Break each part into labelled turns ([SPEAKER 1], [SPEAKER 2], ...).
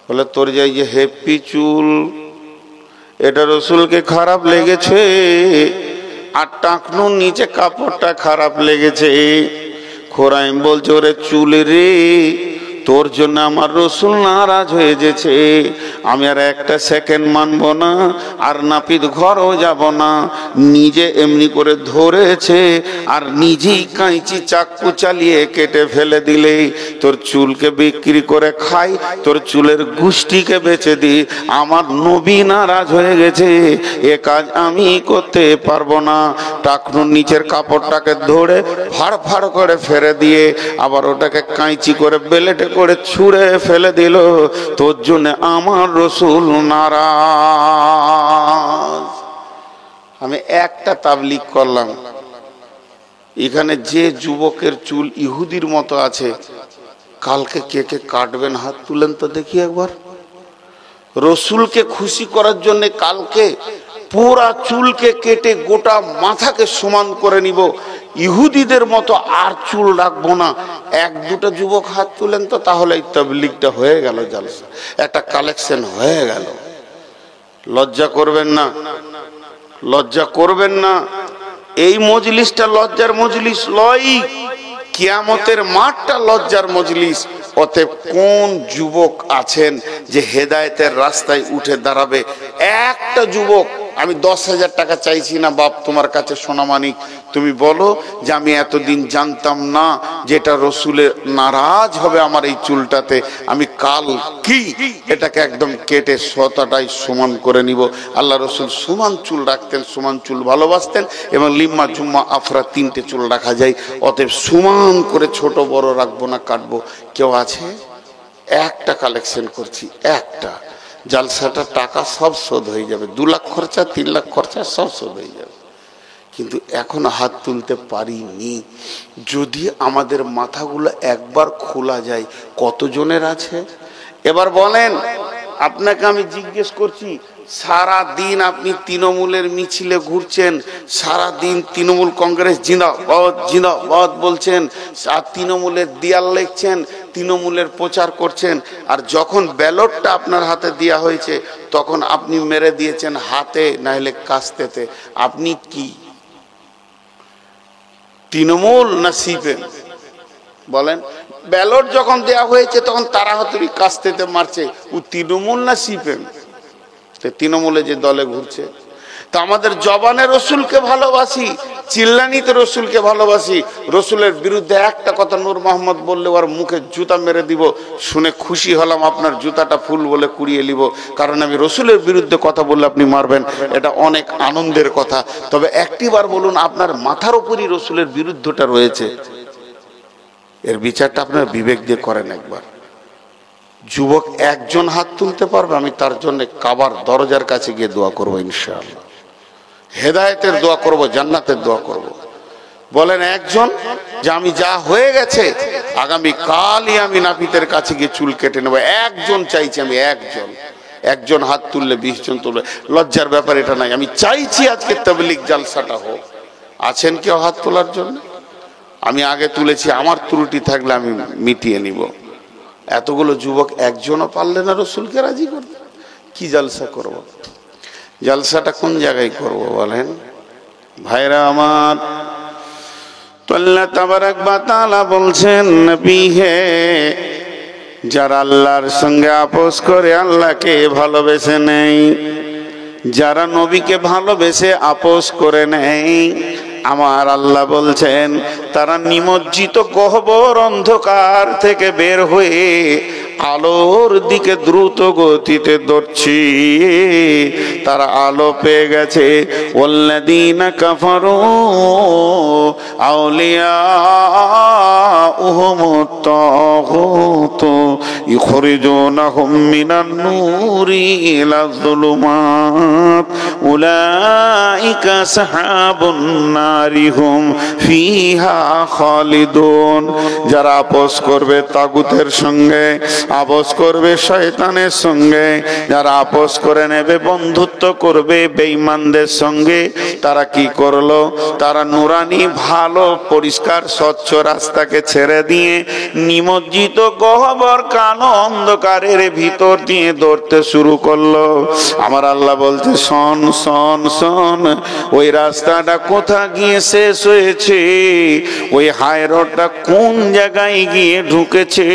[SPEAKER 1] বলে তোর যে এই যে হেপি চুল, এটা রসুলকে খারাপ লেগেছে, আর টাকনুর নিচে কাপড়টা খারাপ লেগেছে। খোরাইম বলছে ওরে চুল রে, তোর জন্য আমার রসুল নারাজ হয়ে গেছে, আমি আর একটা সেকেন্ড মানবো না, আর নাপিত ঘরও যাব না। নিজে এমনি করে ধরেছে আর নিজেই কাঁচি চাকু চালিয়ে কেটে ফেলে দিলে। তোর চুলকে বিক্রি করে খাই, তোর চুলের গুষ্টিকে বেচে দি, আমার নবী নারাজ হয়ে গেছে, এ কাজ আমি করতে পারবো না। টাকনুর নিচের কাপড়টাকে ধরে ফাড় ফাড় করে ফেলে দিয়ে আবার ওটাকে কাঁচি করে বেলেটে করে ছুঁড়ে ফেলে দিল। তোর জন্য আমার রসুল নারাজ। আমি একটা তাবলীগ করলাম, এখানে যে যুবকের চুল ইহুদির মতো আছে, কালকে কে কে কাটবেন হাত তুলেন তো দেখি একবার। রসুলকে খুশি করার জন্য কালকে পুরা চুলকে কেটে গোটা মাথাকে সমান করে নিব, ইহুদিদের মতো আর চুল রাখবো না। এক দুটো যুবক হাত তুলেন তো, তাহলে এই তাবলীগটা হয়ে গেল, জালসা একটা কালেকশন হয়ে গেল। লজ্জা করবেন না, লজ্জা করবেন না। এই মজলিসটা লজ্জার মজলিস লয়, কিয়ামতের মাঠটা লজ্জার মজলিস। অতএব কোন যুবক আছেন যে হেদায়েতের রাস্তায় উঠে দাঁড়াবে? একটা যুবক। আমি 10,000 টাকা চাইছি না বাপ তোমার কাছে সোনামানিক, তুমি বলো যে আমি এতদিন জানতাম না যেটা রসুলের নারাজ হবে আমার এই চুলটাতে, আমি কাল কি এটাকে একদম কেটে শতটাই সমান করে নিব। আল্লাহ রসুল সমান চুল রাখতেন, সমান চুল ভালোবাসতেন, এবং লিম্মা জুম্মা আফরা 3টে চুল রাখা যায়। অতএব সমান করে ছোট বড় রাখবো না, কাটবো। কেউ আছে? একটা কালেকশন করছি, একটা জালসাটা টাকা সব শোধ হয়ে যাবে, 2 লাখ খরচা, 3 লাখ খরচা সব শোধ হয়ে যাবে। কিন্তু এখনো হাত তুলতে পারিনি। যদি আমাদের মাথাগুলো একবার খোলা যায়, কতজনের আছে? এবার বলেন, আপনাকে আমি জিজ্ঞেস করছি, সারা দিন আপনি তৃণমূলের মিছিলে ঘুরছেন, সারা দিন তৃণমূল কংগ্রেস জিন্দাবাদ জিন্দাবাদ বলছেন, আর তৃণমূলের দেয়াল লিখছেন, তৃণমূলের প্রচার করছেন, আর যখন ব্যালটটা আপনার হাতে দেওয়া হয়েছে তখন আপনি মেরে দিয়েছেন হাতে নাহলে কাস্তেতে। আপনি কি তৃণমূল না সিপিএম? বলেন, ব্যালট যখন দেওয়া হয়েছে তখন তারা হাতুড়ি কাস্তেতে মারছে, ও তৃণমূল না সিপিএম? তৃণমূলে যে দলে ঘুরছে। তা আমাদের জবানে রসুলকে ভালোবাসি, চিল্লানিতে রসুলকে ভালোবাসি, রসুলের বিরুদ্ধে একটা কথা নূর মোহাম্মদ বললে ওর মুখে জুতা মেরে দিব, শুনে খুশি হলাম, আপনার জুতাটা ফুল বলে কুড়িয়ে নিব, কারণ আমি রসুলের বিরুদ্ধে কথা বললে আপনি মারবেন, এটা অনেক আনন্দের কথা। তবে একটিবার বলুন, আপনার মাথার উপরই রসুলের বিরুদ্ধটা রয়েছে, এর বিচারটা আপনার বিবেক দিয়ে করেন একবার। যুবক একজন হাত তুলতে পারবে, আমি তার জন্য কাবার দরজার কাছে গিয়ে দোয়া করব, ইনশাআল্লাহ হেদায়েতের দোয়া করব, জান্নাতের দোয়া করব। বলেন একজন, যে আমি যা হয়ে গেছে আগামী কালই আমি নাপিতের কাছে গিয়ে চুল কেটে নেব। একজন চাইছি আমি, একজন। একজন হাত তুললে 20 জন তুলবে, লজ্জার ব্যাপার এটা নাই। আমি চাইছি আজকে তাবলীগ জালসাটা হোক। আছেন কেউ হাত তোলার জন্য? আমি আগে তুলেছি, আমার ত্রুটি থাকলে আমি মিটিয়ে নিব। এতগুলো যুবক একজনও পারলে না রসুলকে রাজি করতে? কি জালসা করব? জালসাটা কোন জায়গায় করব বলেন ভাইরা আমার? তো আল্লাহ তাবারাক ওয়া তাআলা বলছেন, নবী হে, যারা আল্লাহর সঙ্গে আপোস করে আল্লাহকে ভালোবেসে নেয়, যারা নবীকে ভালোবেসে আপোস করে নেয়, আমার আল্লাহ বলছেন তারা নিমজ্জিত গহ্বর অন্ধকার থেকে বের হয়ে আলোর দিকে দ্রুত গতিতে দৌড়ছি, তারা আলো পেয়ে গেছে। ওয়াল্লাযীনা কাফারু আউলিয়াউহুমুত তাগুত ইখরিজুনাহুম মিনান নূরি ইলায যুলুমাত উলাইকা আসহাবুন নারি হুম ফিহা খালিদুন। যারা আপোস করবে তাগুতের সঙ্গে, আপোস করবে শয়তানের সঙ্গে, যারা আপোস করে নেবে বন্ধুত্ব যুদ্ধ করবে বেঈমানদের সঙ্গে, তারা কি করলো? তারা নুরানি ভালো পরিষ্কার স্বচ্ছ রাস্তাকে ছেড়ে দিয়ে নিমজ্জিত গহ্বর কালো অন্ধকারের ভিতর দিয়ে দৌড়তে শুরু করলো। আমার আল্লাহ বলতে, শোন শোন শোন, ওই রাস্তাটা কোথা গিয়ে শেষ হয়েছে, ওই হাই রোডটা কোন জায়গায় গিয়ে ঢুকেছে?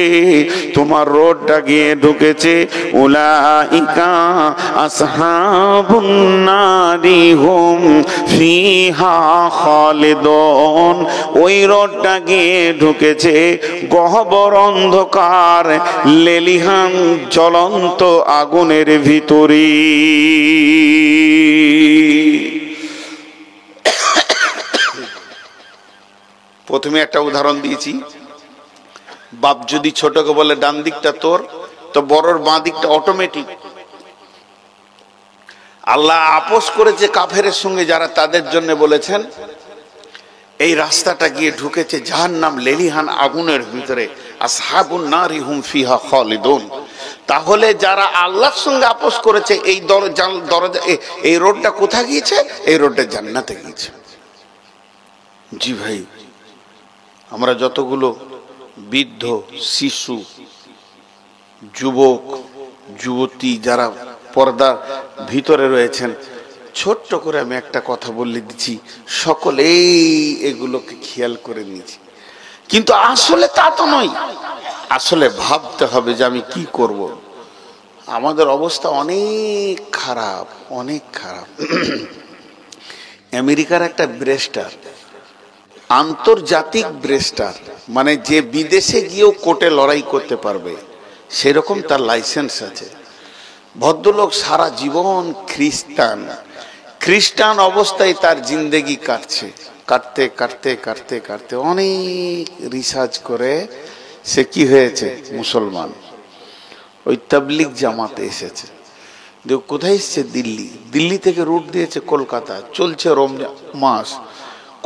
[SPEAKER 1] তোমার রোডটা গিয়ে ঢুকেছে উলাইকা আসহাবুন নারি হুম ফিহা খালিদুন। ওই রোডটা গিয়ে ঢুকেছে গহ্বর অন্ধকার লেলিহান জ্বলন্ত আগুনের ভিতরে। প্রথমে একটা উদাহরণ দিয়েছি, বাপ যদি ছোটকে বলে ডান দিকটা তোর, তো বড়র বাঁ দিকটা অটোমেটিক। আল্লাহ আপোষ করেছে কাফেরের সঙ্গে যারা, তাদের জন্য বলেছেন এই রাস্তাটা গিয়ে ঢুকেছে জাহান্নাম লেলিহান আগুনের ভিতরে, আসহাবুন নারি হুম ফিহা খালিদুন। তাহলে যারা আল্লাহর সঙ্গে আপোষ করেছে, এই দরজা এই রোডটা কোথায় গিয়েছে? এই রোডটা জান্নাতে গিয়েছে। জি ভাই, আমরা যতগুলো বৃদ্ধ, শিশু, যুবক, যুবতী যারা পর্দার ভিতরে রয়েছেন, ছোট্ট করে আমি একটা কথা বলে দিচ্ছি, সকলেই এগুলোকে খেয়াল করে নিয়েছি, কিন্তু আসলে তা তো নয়। আসলে ভাবতে হবে যে আমি কি করব। আমাদের অবস্থা অনেক খারাপ, অনেক খারাপ। আমেরিকার একটা ব্রেস্টার, আন্তর্জাতিক ব্রেস্টার, মানে যে বিদেশে গিয়েও কোর্টে লড়াই করতে পারবে সেরকম তার লাইসেন্স আছে। ভদ্রলোক সারা জীবন খ্রিস্টান অবস্থায় তার জিন্দেগি কাটছে, কাটতে কাটতে কাটতে কাটতে অনেক রিসার্চ করে সে কি হয়েছে? মুসলমান। ওই তাবলিগ জামাতে এসেছে। কোথায় এসছে? দিল্লি। দিল্লি থেকে রুট দিয়েছে কলকাতা, চলছে রমজান মাস।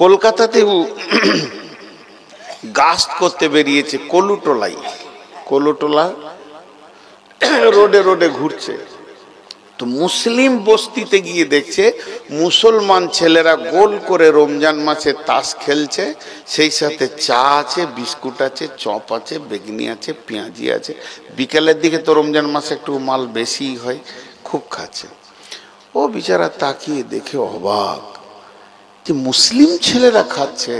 [SPEAKER 1] কলকাতাতে গাস্ত করতে বেরিয়েছে কলুটোলা রোডে রোডে ঘুরছে। তো মুসলিম বস্তিতে গিয়ে দেখছে মুসলমান ছেলেরা গোল করে রমজান মাসে তাস খেলছে, সেই সাথে চা আছে, বিস্কুট আছে, চপ আছে, বেগনি আছে, পেঁয়াজি আছে। বিকেলের দিকে তো রমজান মাসে একটু মাল বেশি হয়, খুব খাচ্ছে। ও বেচারা তাকিয়ে দেখে অবাক যে মুসলিম ছেলেরা খাচ্ছে।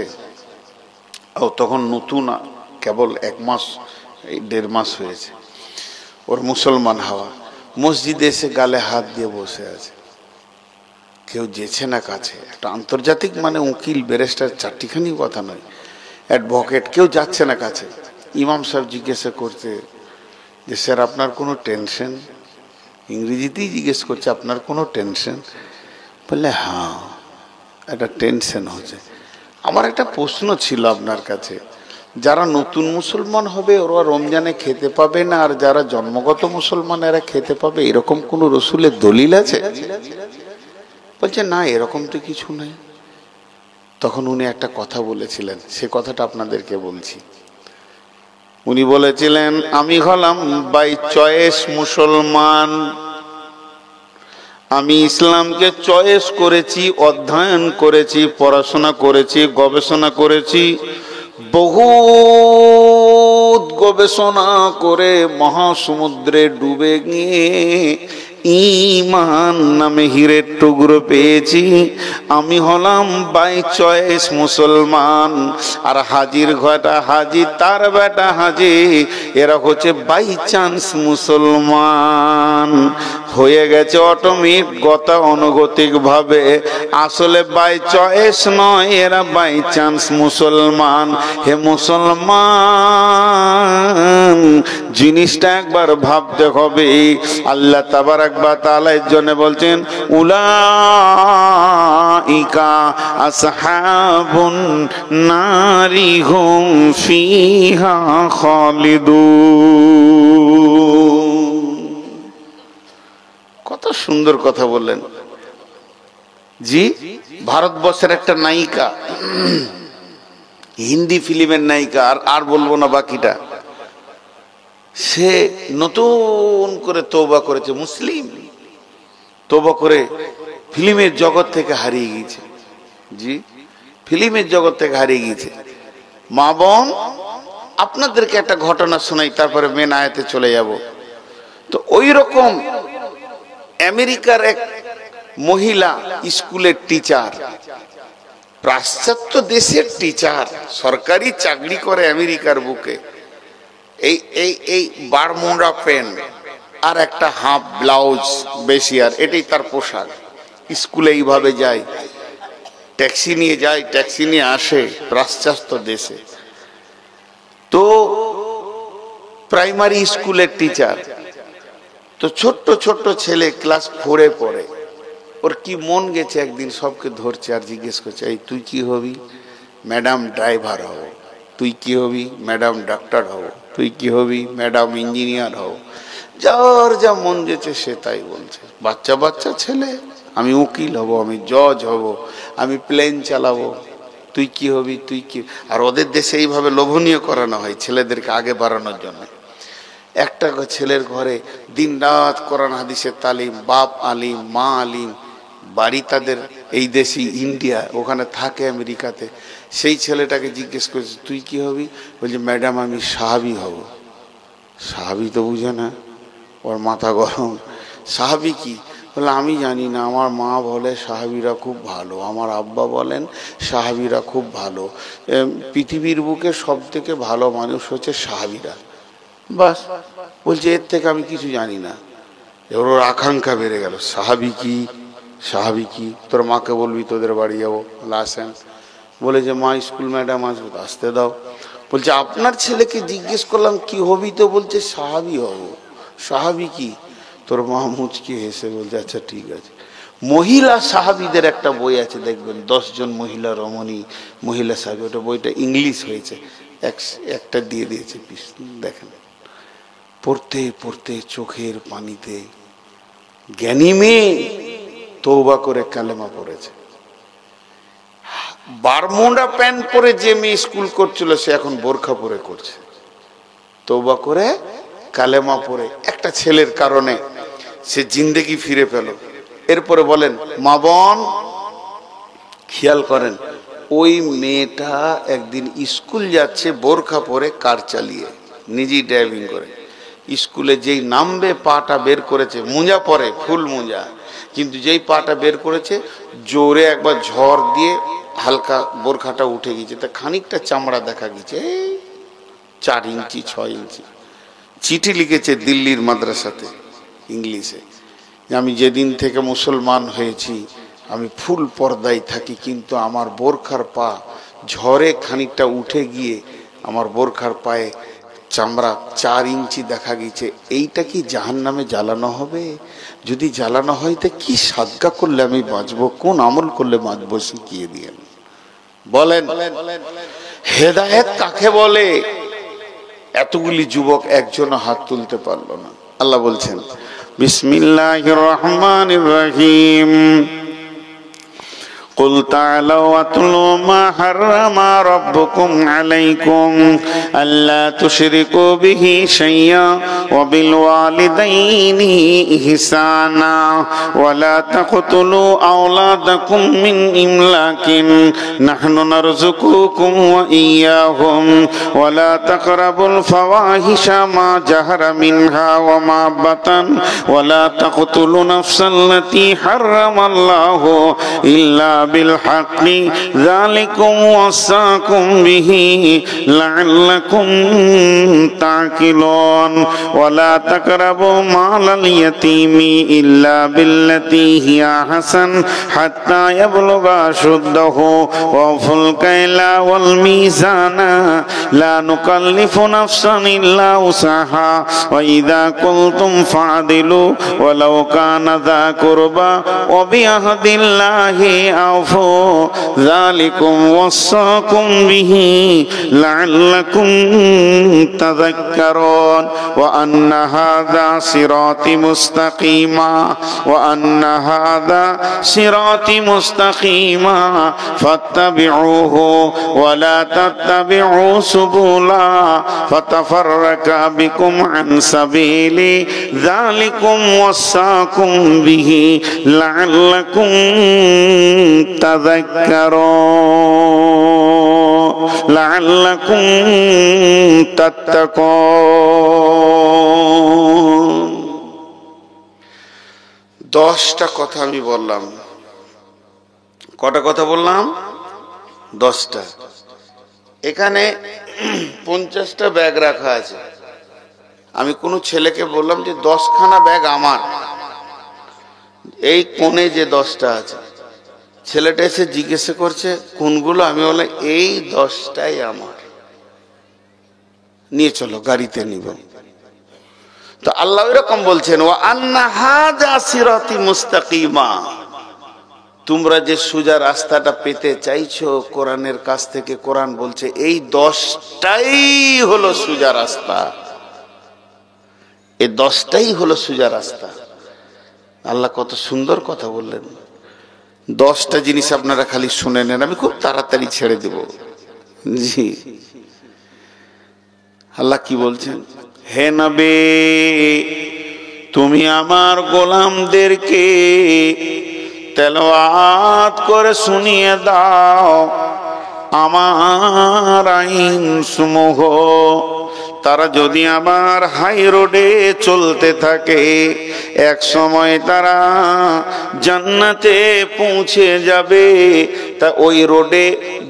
[SPEAKER 1] ও তখন নতুন, কেবল 1 মাস, 1.5 মাস হয়েছে ওর মুসলমান হওয়া। মসজিদে এসে গালে হাত দিয়ে বসে আছে, কেউ যেছে না কাছে। একটা আন্তর্জাতিক মানে উকিল, ব্যারিস্টার, চারটিখানি কথা নয়, অ্যাডভোকেট, কেউ যাচ্ছে না কাছে। ইমাম সাহেব জিজ্ঞাসা করছে যে স্যার আপনার কোনো টেনশন? ইংরেজিতেই জিজ্ঞেস করছে, আপনার কোনো টেনশন? বললে হ্যাঁ, একটা টেনশন হচ্ছে। আমার একটা প্রশ্ন ছিল আপনার কাছে, যারা নতুন মুসলমান হবে ওরা রমজানে খেতে পাবে না, আর যারা জন্মগত মুসলমান এরা খেতে পাবে, এরকম কোন রসুলের দলিল আছে? বলছে না, এরকম তো কিছু নাই। তখন উনি একটা কথা বলেছিলেন, সে কথাটা আপনাদেরকে বলছি। উনি বলেছিলেন, আমি হলাম বাই চয়েস মুসলমান, আমি ইসলামকে চয়েস করেছি, অধ্যয়ন করেছি, পড়াশোনা করেছি, গবেষণা করেছি। বহুত গবেষণা করে মহাসমুদ্রে ডুবে গিয়ে ঈমান নামে হীরের টুকরো পেয়েছি। আমি হলাম বাই চয়েস মুসলমান। আর হাজির ঘটা হাজি, তার বেটা হাজি, এরা হচ্ছে বাই চান্স মুসলমান। হয়ে গেছে অটোমেটিক, গতা অনুগতিক ভাবে। আসলে বাই চয়েস নয়, এরা বাই চান্স মুসলমান। হে মুসলমান, জিনিসটা একবার ভাবতে হবে। আল্লাহ তাবারাক ওয়া তাআলা এর জন্য বলছেন, উলাইকা আসহাবুন নারি হুম ফিহা খালিদুন। কত সুন্দর কথা বললেন জি। ভারতবর্ষের একটা নায়িকা, হিন্দি ফিল্মের নায়িকা, আর বলবো না বাকিটা, সে নতুন করে তওবা করেছে, মুসলিম। তওবা করে ফিল্মের জগৎ থেকে হারিয়ে গিয়েছে। জি, ফিল্মের জগৎ থেকে হারিয়ে গিয়েছে। মা বোন, আপনাদেরকে একটা ঘটনা শোনাই, তারপরে মেন আয়াতে চলে যাব। তো ওই রকম আমেরিকার এক মহিলা স্কুলের টিচার, পাশ্চাত্য দেশের টিচার, সরকারি চাকরি করে আমেরিকার বুকে, এই এই এই বারমুডা প্যান্ট আর একটা হাফ ব্লাউজ বেশি, আর এটাই তার পোশাক। স্কুলে এইভাবে যায়, ট্যাক্সি নিয়ে যায়, ট্যাক্সি নিয়ে আসে পাশ্চাত্য দেশে। তো প্রাইমারি স্কুলের টিচার, তো ছোট্ট ছোট্ট ছেলে ক্লাস 4-এ পড়ে। ওর কি মন গেছে, একদিন সবকে ধরছে আর জিজ্ঞেস করছে, এই তুই কি হবি? ম্যাডাম ড্রাইভার হব। তুই কি হবি? ম্যাডাম ডাক্তার হব। তুই কি হবি? ম্যাডাম ইঞ্জিনিয়ার হব। যার যা মন গেছে সে তাই বলছে। বাচ্চা বাচ্চা ছেলে, আমি উকিল হব, আমি জজ হব, আমি প্লেন চালাবো। তুই কি হবি? তুই কি? আর ওদের দেশে এইভাবে লোভনীয় করানো হয় ছেলেদেরকে আগে বাড়ানোর জন্য। একটা ছেলের ঘরে দিন রাত কোরআন হাদিসের তালিম, বাপ আলিম, মা আলিম, বাড়ি তাদের এই দেশি ইন্ডিয়া, ওখানে থাকে আমেরিকাতে। সেই ছেলেটাকে জিজ্ঞেস করছে, তুই কি হবি? বলছে, ম্যাডাম আমি সাহাবি হব। সাহাবি তো বুঝে না, ওর মাথা গরম। সাহাবি কি? বলে, আমি জানি না, আমার মা বলে সাহাবিরা খুব ভালো, আমার আব্বা বলেন সাহাবিরা খুব ভালো, পৃথিবীর বুকে সব থেকে ভালো মানুষ হচ্ছে সাহাবিরা। বাস, বলছে এর থেকে আমি কিছু জানি না। এবার ওর আকাঙ্ক্ষা বেড়ে গেল, সাহাবি কি, সাহাবি কি? তোর মাকে বলবি তোদের বাড়ি যাবো, আসেন। বলে যে মা স্কুল ম্যাডাম আসবে, আসতে দাও। বলছে আপনার ছেলেকে জিজ্ঞেস করলাম কি হবি, তো বলছে সাহাবি হব। সাহাবি কি? তোর মা মুচকি হেসে বলছে, আচ্ছা ঠিক আছে। মহিলা সাহাবিদের একটা বই আছে, দেখবেন 10 জন মহিলা রমণী, মহিলা সাহাবি, ওটা বইটা ইংলিশ হয়েছে, একটা দিয়ে দিয়েছে, দেখেন। পড়তে পড়তে চোখের পানিতে জ্ঞানী মেয়ে তওবা করে কালেমা পড়েছে। বারমুডা প্যান্ট পরে যে মেয়ে স্কুল করছিল, সে এখন বোরখা পরে করছে। তওবা করে কালেমা পড়ে একটা ছেলের কারণে সে জিন্দেগি ফিরে পেল। এরপরে বলেন মা বোন, খেয়াল করেন, ওই মেয়েটা একদিন স্কুল যাচ্ছে বোরখা পরে, কার চালিয়ে, নিজেই ড্রাইভিং করে। স্কুলে যেই নামবে, পাটা বের করেছে, মোজা পরে, ফুল মোজা, কিন্তু যেই পাটা বের করেছে, জোরে একবার ঝড় দিয়ে হালকা বোরখাটা উঠে গেছে, তা খানিকটা চামড়া দেখা গেছে, 4 ইঞ্চি 6 ইঞ্চি। চিঠি লিখেছে দিল্লির মাদ্রাসাতে ইংলিশে, আমি যেদিন থেকে মুসলমান হয়েছি আমি ফুল পর্দায় থাকি, কিন্তু আমার বোরখার পা ঝড়ে খানিকটা উঠে গিয়ে আমার বোরখার পায়ে চামড়া 4 ইঞ্চি দেখা গেছে। এইটা কি জাহান্নামে জ্বালানো হবে? যদি জ্বালানো হয় তো কি সাদকা করলে আমি বাঁচবো, কোন আমল করলে বাঁচবো, শিখিয়ে দিয়ে বলেন। হেদায়েত কাকে বলে? এতগুলি যুবক একজন হাত তুলতে পারলো না। আল্লাহ বলছেন বিসমিল্লাহির রহমানির রহিম, قل تعالوا واتلوا ما حرم ربكم عليكم ألا تشركوا به شيئا وبالوالدين إحسانا ولا تقتلوا أولادكم من إملاق نحن نرزقكم وإياهم ولا تقربوا الفواحش ما ظهر منها وما بطن ولا تقتلوا نفسا التي حرم الله إلا بالحق ذلكم وصاكم به لعلكم تعقلون ولا تقربوا مال اليتيم إلا بالتي هي أحسن حتى يبلغ أشده وأوفوا الكيل والميزان لا نكلف نفسا إلا وسعها وإذا قلتم فاعدلوا ولو كان ذا قربى وبعهد الله আউফু যালিকুম ওয়াসাকুম বিহি লাআল্লাকুম তাযাক্কারুন ওয়া আন্না হাযা সিরাতি মুস্তাকিমা ওয়া আন্না হাযা সিরাতি মুস্তাকিমা ফাত্তাবিউহু ওয়া লা তাত্তাবিউ সুবুলা ফাতাফাররাকা বিকুম আন সাবিলি যালিকুম ওয়াসাকুম বিহি লাআল্লাকুম তাযাক্কারুন লাআল্লাকুম তাত্তাকুন। 10টা কথা আমি বললাম। কটা কথা বললাম? 10টা। এখানে 50টা ব্যাগ রাখা আছে। আমি কোনো ছেলেকে বললাম যে 10খানা ব্যাগ আমার, এই কোণে যে 10টা আছে। ছেলেটা এসে জিজ্ঞেস করছে কোনগুলো? আমি বললাম এই 10টাই আমার, নিয়ে চলো, গাড়িতে নিব। তো আল্লাহ এরকম বলছেন, ওয়া আন্না হাযা সিরাতি মুস্তাকিমা, তোমরা যে সোজা রাস্তাটা পেতে চাইছো কোরআনের কাছ থেকে, কোরআন বলছে এই 10টাই হলো সোজা রাস্তা, এই 10টাই হলো সোজা রাস্তা। আল্লাহ কত সুন্দর কথা বললেন। 10টা জিনিস আপনারা খালি শুনে নেন, আমি খুব তাড়াতাড়ি ছেড়ে দেব। জি, আল্লাহ কি বলছেন? হে নবী, তুমি আমার গোলামদেরকে তেলাওয়াত করে শুনিয়ে দাও আমার আইন সমূহ। তারা যদি আমার হাই রোডে চলতে থাকে, এক সময় তারা জান্নাতে পৌঁছে যাবে। তা ওই রোডে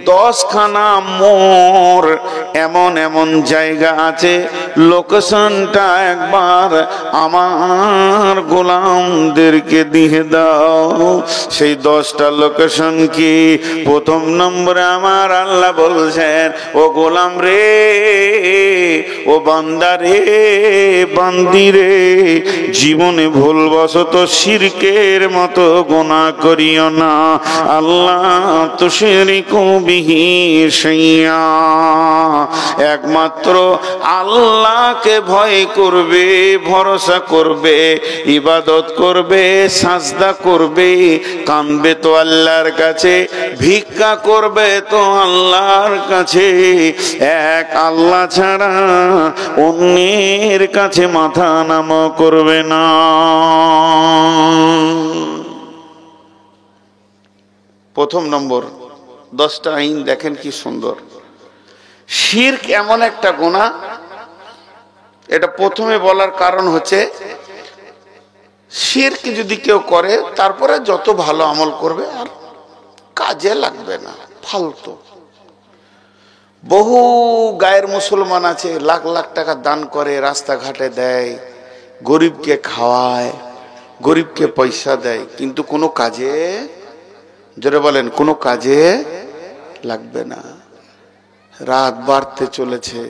[SPEAKER 1] 10খানা মোড়, এমন এমন জায়গা আছে, লোকেশনটা একবার আমার গোলামদেরকে দিয়ে দাও। সেই 10টা লোকেশন কি? প্রথম নম্বরে আমার আল্লাহ বলছেন, ও গোলাম রে, ও বান্দা রে, বান্দি রে, জীবনে ভুলবশত শিরকের মতো গুনাহ করিও না। আল্লাহ তুশরিকু বিহি শাইআ, একমাত্র আল্লাহকে ভয় করবে, ভরসা করবে, ইবাদত করবে, সাজদা করবে, কাঁদবে তো আল্লাহর কাছে, ভিক্ষা করবে তো আল্লাহর কাছে। এক আল্লাহ ছাড়া অন্যের কাছে মাথা নাম করবে না। প্রথম নম্বর 10টা আইন দেখেন কি সুন্দর। শিরক এমন একটা গুনাহ, এটা প্রথমে বলার কারণ হচ্ছে শিরক যদি কেউ করে তারপরে যত ভালো আমল করবে আর কাজে লাগবে না, ফালতু। বহু গায়ের মুসলমান আছে, লাখ লাখ টাকা দান করে, রাস্তাঘাটে দেয়, গরিবকে খাওয়ায়, গরিবকে পয়সা দেয়, কিন্তু কোনো কাজে, যারা বলেন কোনো কাজে লাগবে না। রাত বাড়তে চলেছে,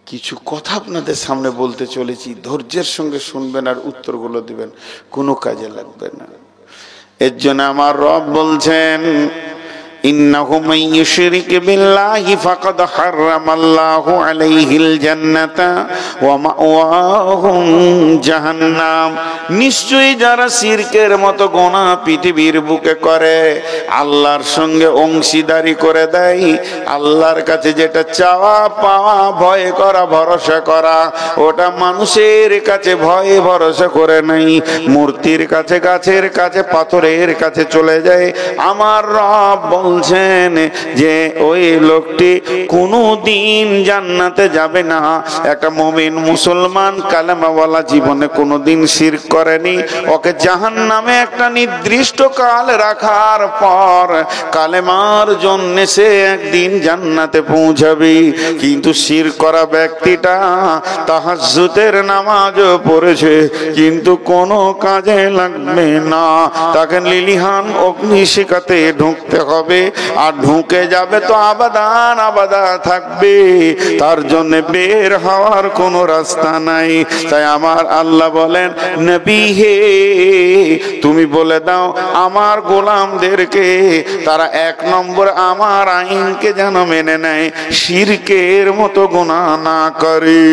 [SPEAKER 1] কিছু কথা আপনাদের সামনে বলতে চলেছি, ধৈর্যের সঙ্গে শুনবেন আর উত্তরগুলো দিবেন, কোনো কাজে লাগবে না। এর জন্য আমার রব বলছেন, ইন্নাহু মান ইউশরিক বিল্লাহি ফাকাদ হারামাল্লাহু আলাইহিল জান্নাতা ওয়া মাওয়াহুম জাহান্নাম। নিশ্চয়ই যারা শিরকের মতো গুনাহ পৃথিবীর বুকে করে, আল্লাহর সঙ্গে অংশীদারি করে দেয়, আল্লাহর কাছে যেটা চাওয়া পাওয়া, ভয় করা, ভরসা করা, ওটা মানুষের কাছে ভয়ে ভরসা করে নাই, মূর্তির কাছে, গাছের কাছে, পাথরের কাছে চলে যায়। আমার রব বলছেন যে ওই লোকটি কোনোদিন জান্নাতে যাবে না। একটা মুমিন মুসলমান কালেমাওয়ালা জীবনে কোনোদিন শিরক করেনি, ওকে জাহান্নামে একটা নির্দিষ্ট কাল রাখার পর কালেমার জন্য সে একদিন জান্নাতে পৌঁছাবে। কিন্তু শিরক করা ব্যক্তিটা তাহাজ্জুদের নামাজও পড়েছে, কিন্তু কোনো কাজে লাগবে না, তাকে লিলিহান অগ্নিশিখাতে ঢুকতে হবে। আর ঢুকে যাবে তো আবাদান আবাদা থাকবে, তার জন্য বের হওয়ার কোনো রাস্তা নাই। তাই আমার আল্লাহ বলেন, নবী হে তুমি বলে দাও আমার গোলামদেরকে তারা 1 নম্বর আমার আইনকে যেন মেনে নেয়, শিরকের মতো গুনাহ না করে।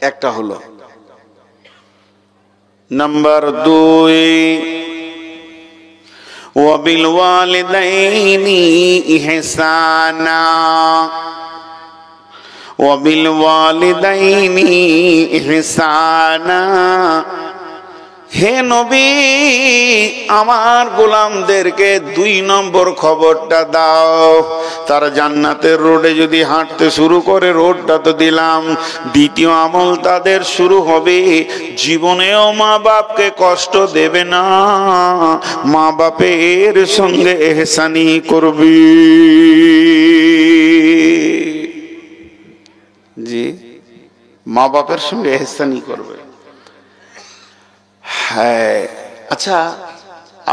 [SPEAKER 1] একটা হলো। নাম্বার 2, ওয়াবিল ওয়ালিদাইনি ইহসানা, ওয়াবিল ওয়ালিদাইনি ইহসানা। হে নবী আমার গোলামদেরকে 2 নম্বর খবরটা দাও, তারা জান্নাতের রোডে যদি হাঁটতে শুরু করে, রোডটা তো দিলাম, দ্বিতীয় আমল তাদের শুরু হবে, জীবনেও মা বাপকে কষ্ট দেবে না, মা বাপের সঙ্গে ইহসানি করবি। জি, মা বাপের সঙ্গে ইহসানি করবে। হ্যাঁ, আচ্ছা,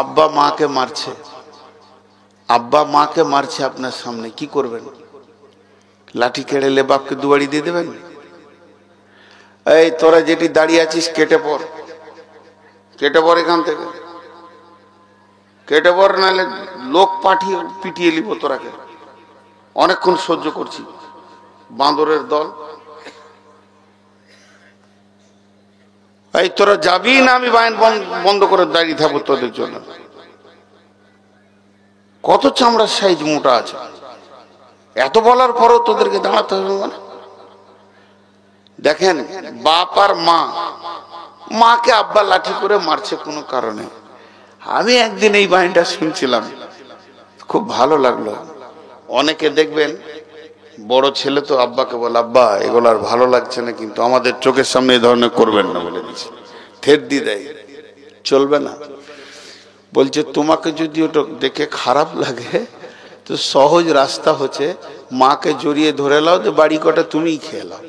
[SPEAKER 1] আব্বা মাকে মারছে, আব্বা মাকে মারছে আপনার সামনে, কি করবেন? লাঠি কেড়েলে বাপকে দুবাড়ি দিয়ে দেবেন? এই তোরা যেটি দাঁড়িয়ে আছিস কেটে পড়, কেটে পড়, এখান থেকে কেটে পড়, নাহলে লোক পাঠিয়ে পিটিয়ে নিব তোরাকে। অনেকক্ষণ সহ্য করছি, বাঁদরের দল। এই তোরা যাবি না আমি বায়ান বন্ধ করে দাঁড়িয়ে থাকবো তোদের জন্য? কত চামড়ার সাইজ মোটা আছে, এত বলার পরও তোদেরকে দাঁড়াতে হবে মানে? দেখেন, বাপ আর মা, মাকে আব্বা লাঠি করে মারছে কোনো কারণে। আমি একদিন এই বাহিনীটা শুনছিলাম, খুব ভালো লাগলো। অনেকে দেখবেন বড় ছেলে তো আব্বাকে বলে, আব্বা এগুলো আর ভালো লাগছে না, কিন্তু আমাদের চোখের সামনে এই ধরনের করবেন না বলে দিচ্ছে, থেট দিয়ে দেয়, চলবে না। বলছে তোমাকে যদি ওটা দেখে খারাপ লাগে তো সহজ রাস্তা হচ্ছে মাকে জড়িয়ে ধরে লাও, যে বাড়ি কটা তুমিই খেয়ে লাও,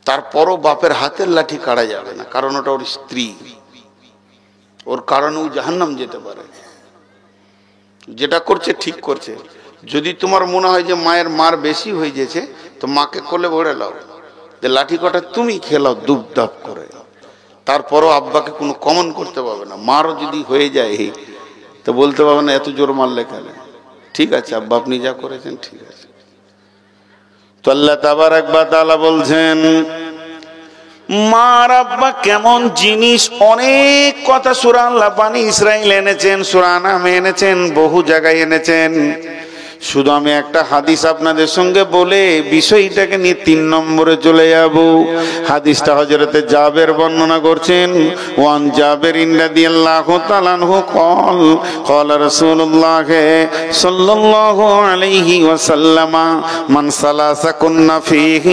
[SPEAKER 1] তারপরও বাপের হাতের লাঠি কাটা যাবে না, কারণ ওটা ওর স্ত্রী, ওর কারণে ও জাহান্নাম যেতে পারে। যেটা করছে ঠিক করছে। যদি তোমার মনে হয় যে মায়ের মার বেশি হয়ে গেছে, তো মাকে কোলে ভরে লাও, যে লাঠি কটা তুমি খেলাও দুপ দাপ করে, তারপরও আব্বাকে কোনো কমন করতে পারবে না। মারও যদি হয়ে যায় তো বলতে পারবে না এত জোর মারলে কেন, ঠিক আছে আব্বা আপনি যা করেছেন ঠিক আছে। তো আল্লাহ তাবারক ওয়া তাআলা বলছেন, মা আর আব্বা কেমন জিনিস, অনেক কথা সূরা আল্লাহ বানী ইসরাইল এনেছেন, সূরা আনাম এনেছেন, বহু জায়গায় এনেছেন। শুধু আমি একটা হাদিস আপনাদের সঙ্গে বলে বিষয়টাকে নিয়ে 3 নম্বরে চলে যাব। হাদিসটা হযরতে জাবের বর্ণনা করছেন। ওয়ান জাবের রাদিয়াল্লাহু তাআলা আনহু قال قال رسول الله صلى الله عليه وسلم من سلس كنا فيه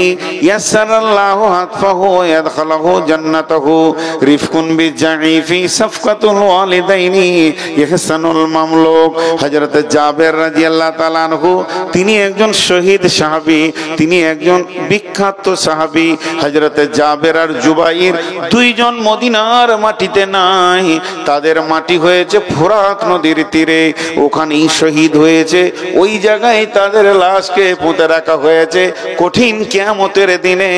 [SPEAKER 1] يسر الله حتفه ويدخله جنته رفق بالضعيف صفقة الوالدين يحسن المملوك। হযরতে জাবের রাদিয়াল্লাহু তাআলা আনহু তিনি একজন শহীদ সাহাবী, তিনি একজন বিখ্যাত সাহাবী। হযরতে জাবের আর জুবাইর 2 জন মদিনার মাটিতে নাই, তাদের মাটি হয়েছে ফোরাত নদীর তীরে, ওখানেই শহীদ হয়েছে। ওই জায়গায় তাদের লাশকে পুঁতে রাখা হয়েছে। কঠিন কিয়ামতের দিনে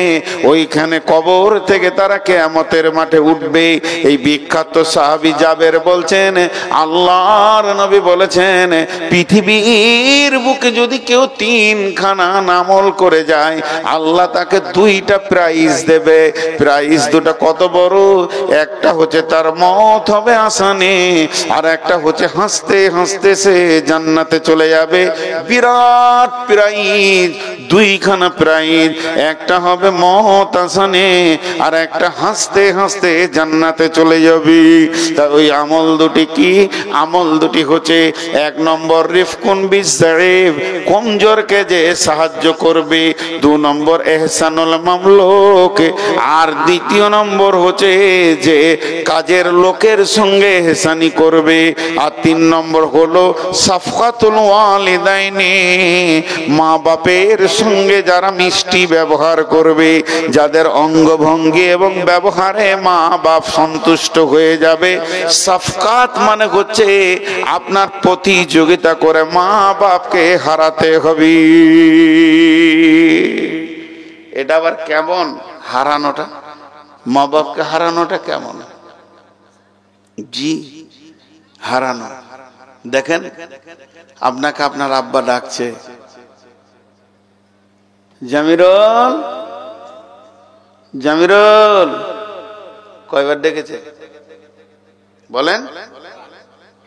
[SPEAKER 1] ওইখানে কবর থেকে তারা কিয়ামতের মাঠে উঠবে। এই বিখ্যাত সাহাবী জাবের বলছেন, আল্লাহর নবী বলেছেন, পৃথিবীর বুকে যদি কেউ 3 খানা আমল করে যায়, আল্লাহ তাকে 2টা প্রাইজ দেবে। প্রাইজ 2টা কত বড়, একটা হচ্ছে তার মওত হবে আসানে, আর একটা হচ্ছে হাসতে হাসতে সে জান্নাতে চলে যাবে। বিরাট প্রাইজ, 2 খানা প্রাইজ, একটা হবে মওত আসানে, আর একটা হাসতে হাসতে জান্নাতে চলে যাবে। তা ওই আমল 2টি কি? আমল 2টি হচ্ছে, 1 নম্বর রিফকুন বিজাইব, কমজোরকে যে সাহায্য করবে। 2 নম্বর ইহসানুল মামলুক, আর 2য় নম্বর হচ্ছে যে কাজের লোকের সঙ্গে ইহসানি করবে। আর 3 নম্বর হলো সাফকাতুল ওয়ালিদাইনি, মা বাপের সঙ্গে যারা মিষ্টি ব্যবহার করবে, যাদের অঙ্গভঙ্গি এবং ব্যবহারে মা বাপ সন্তুষ্ট হয়ে যাবে। সাফকাত মানে হচ্ছে আপনার প্রতিযোগিতা করে মা বাপকে হারাতে হবে। এটা আবার কেমন হারানোটা, মা বাপকে হারানোটা কেমন? জি হারানো। দেখেন আপনাকে আপনার আব্বা ডাকছে, জামিরুল জামিরুল, কয়বার ডেকেছে বলেন?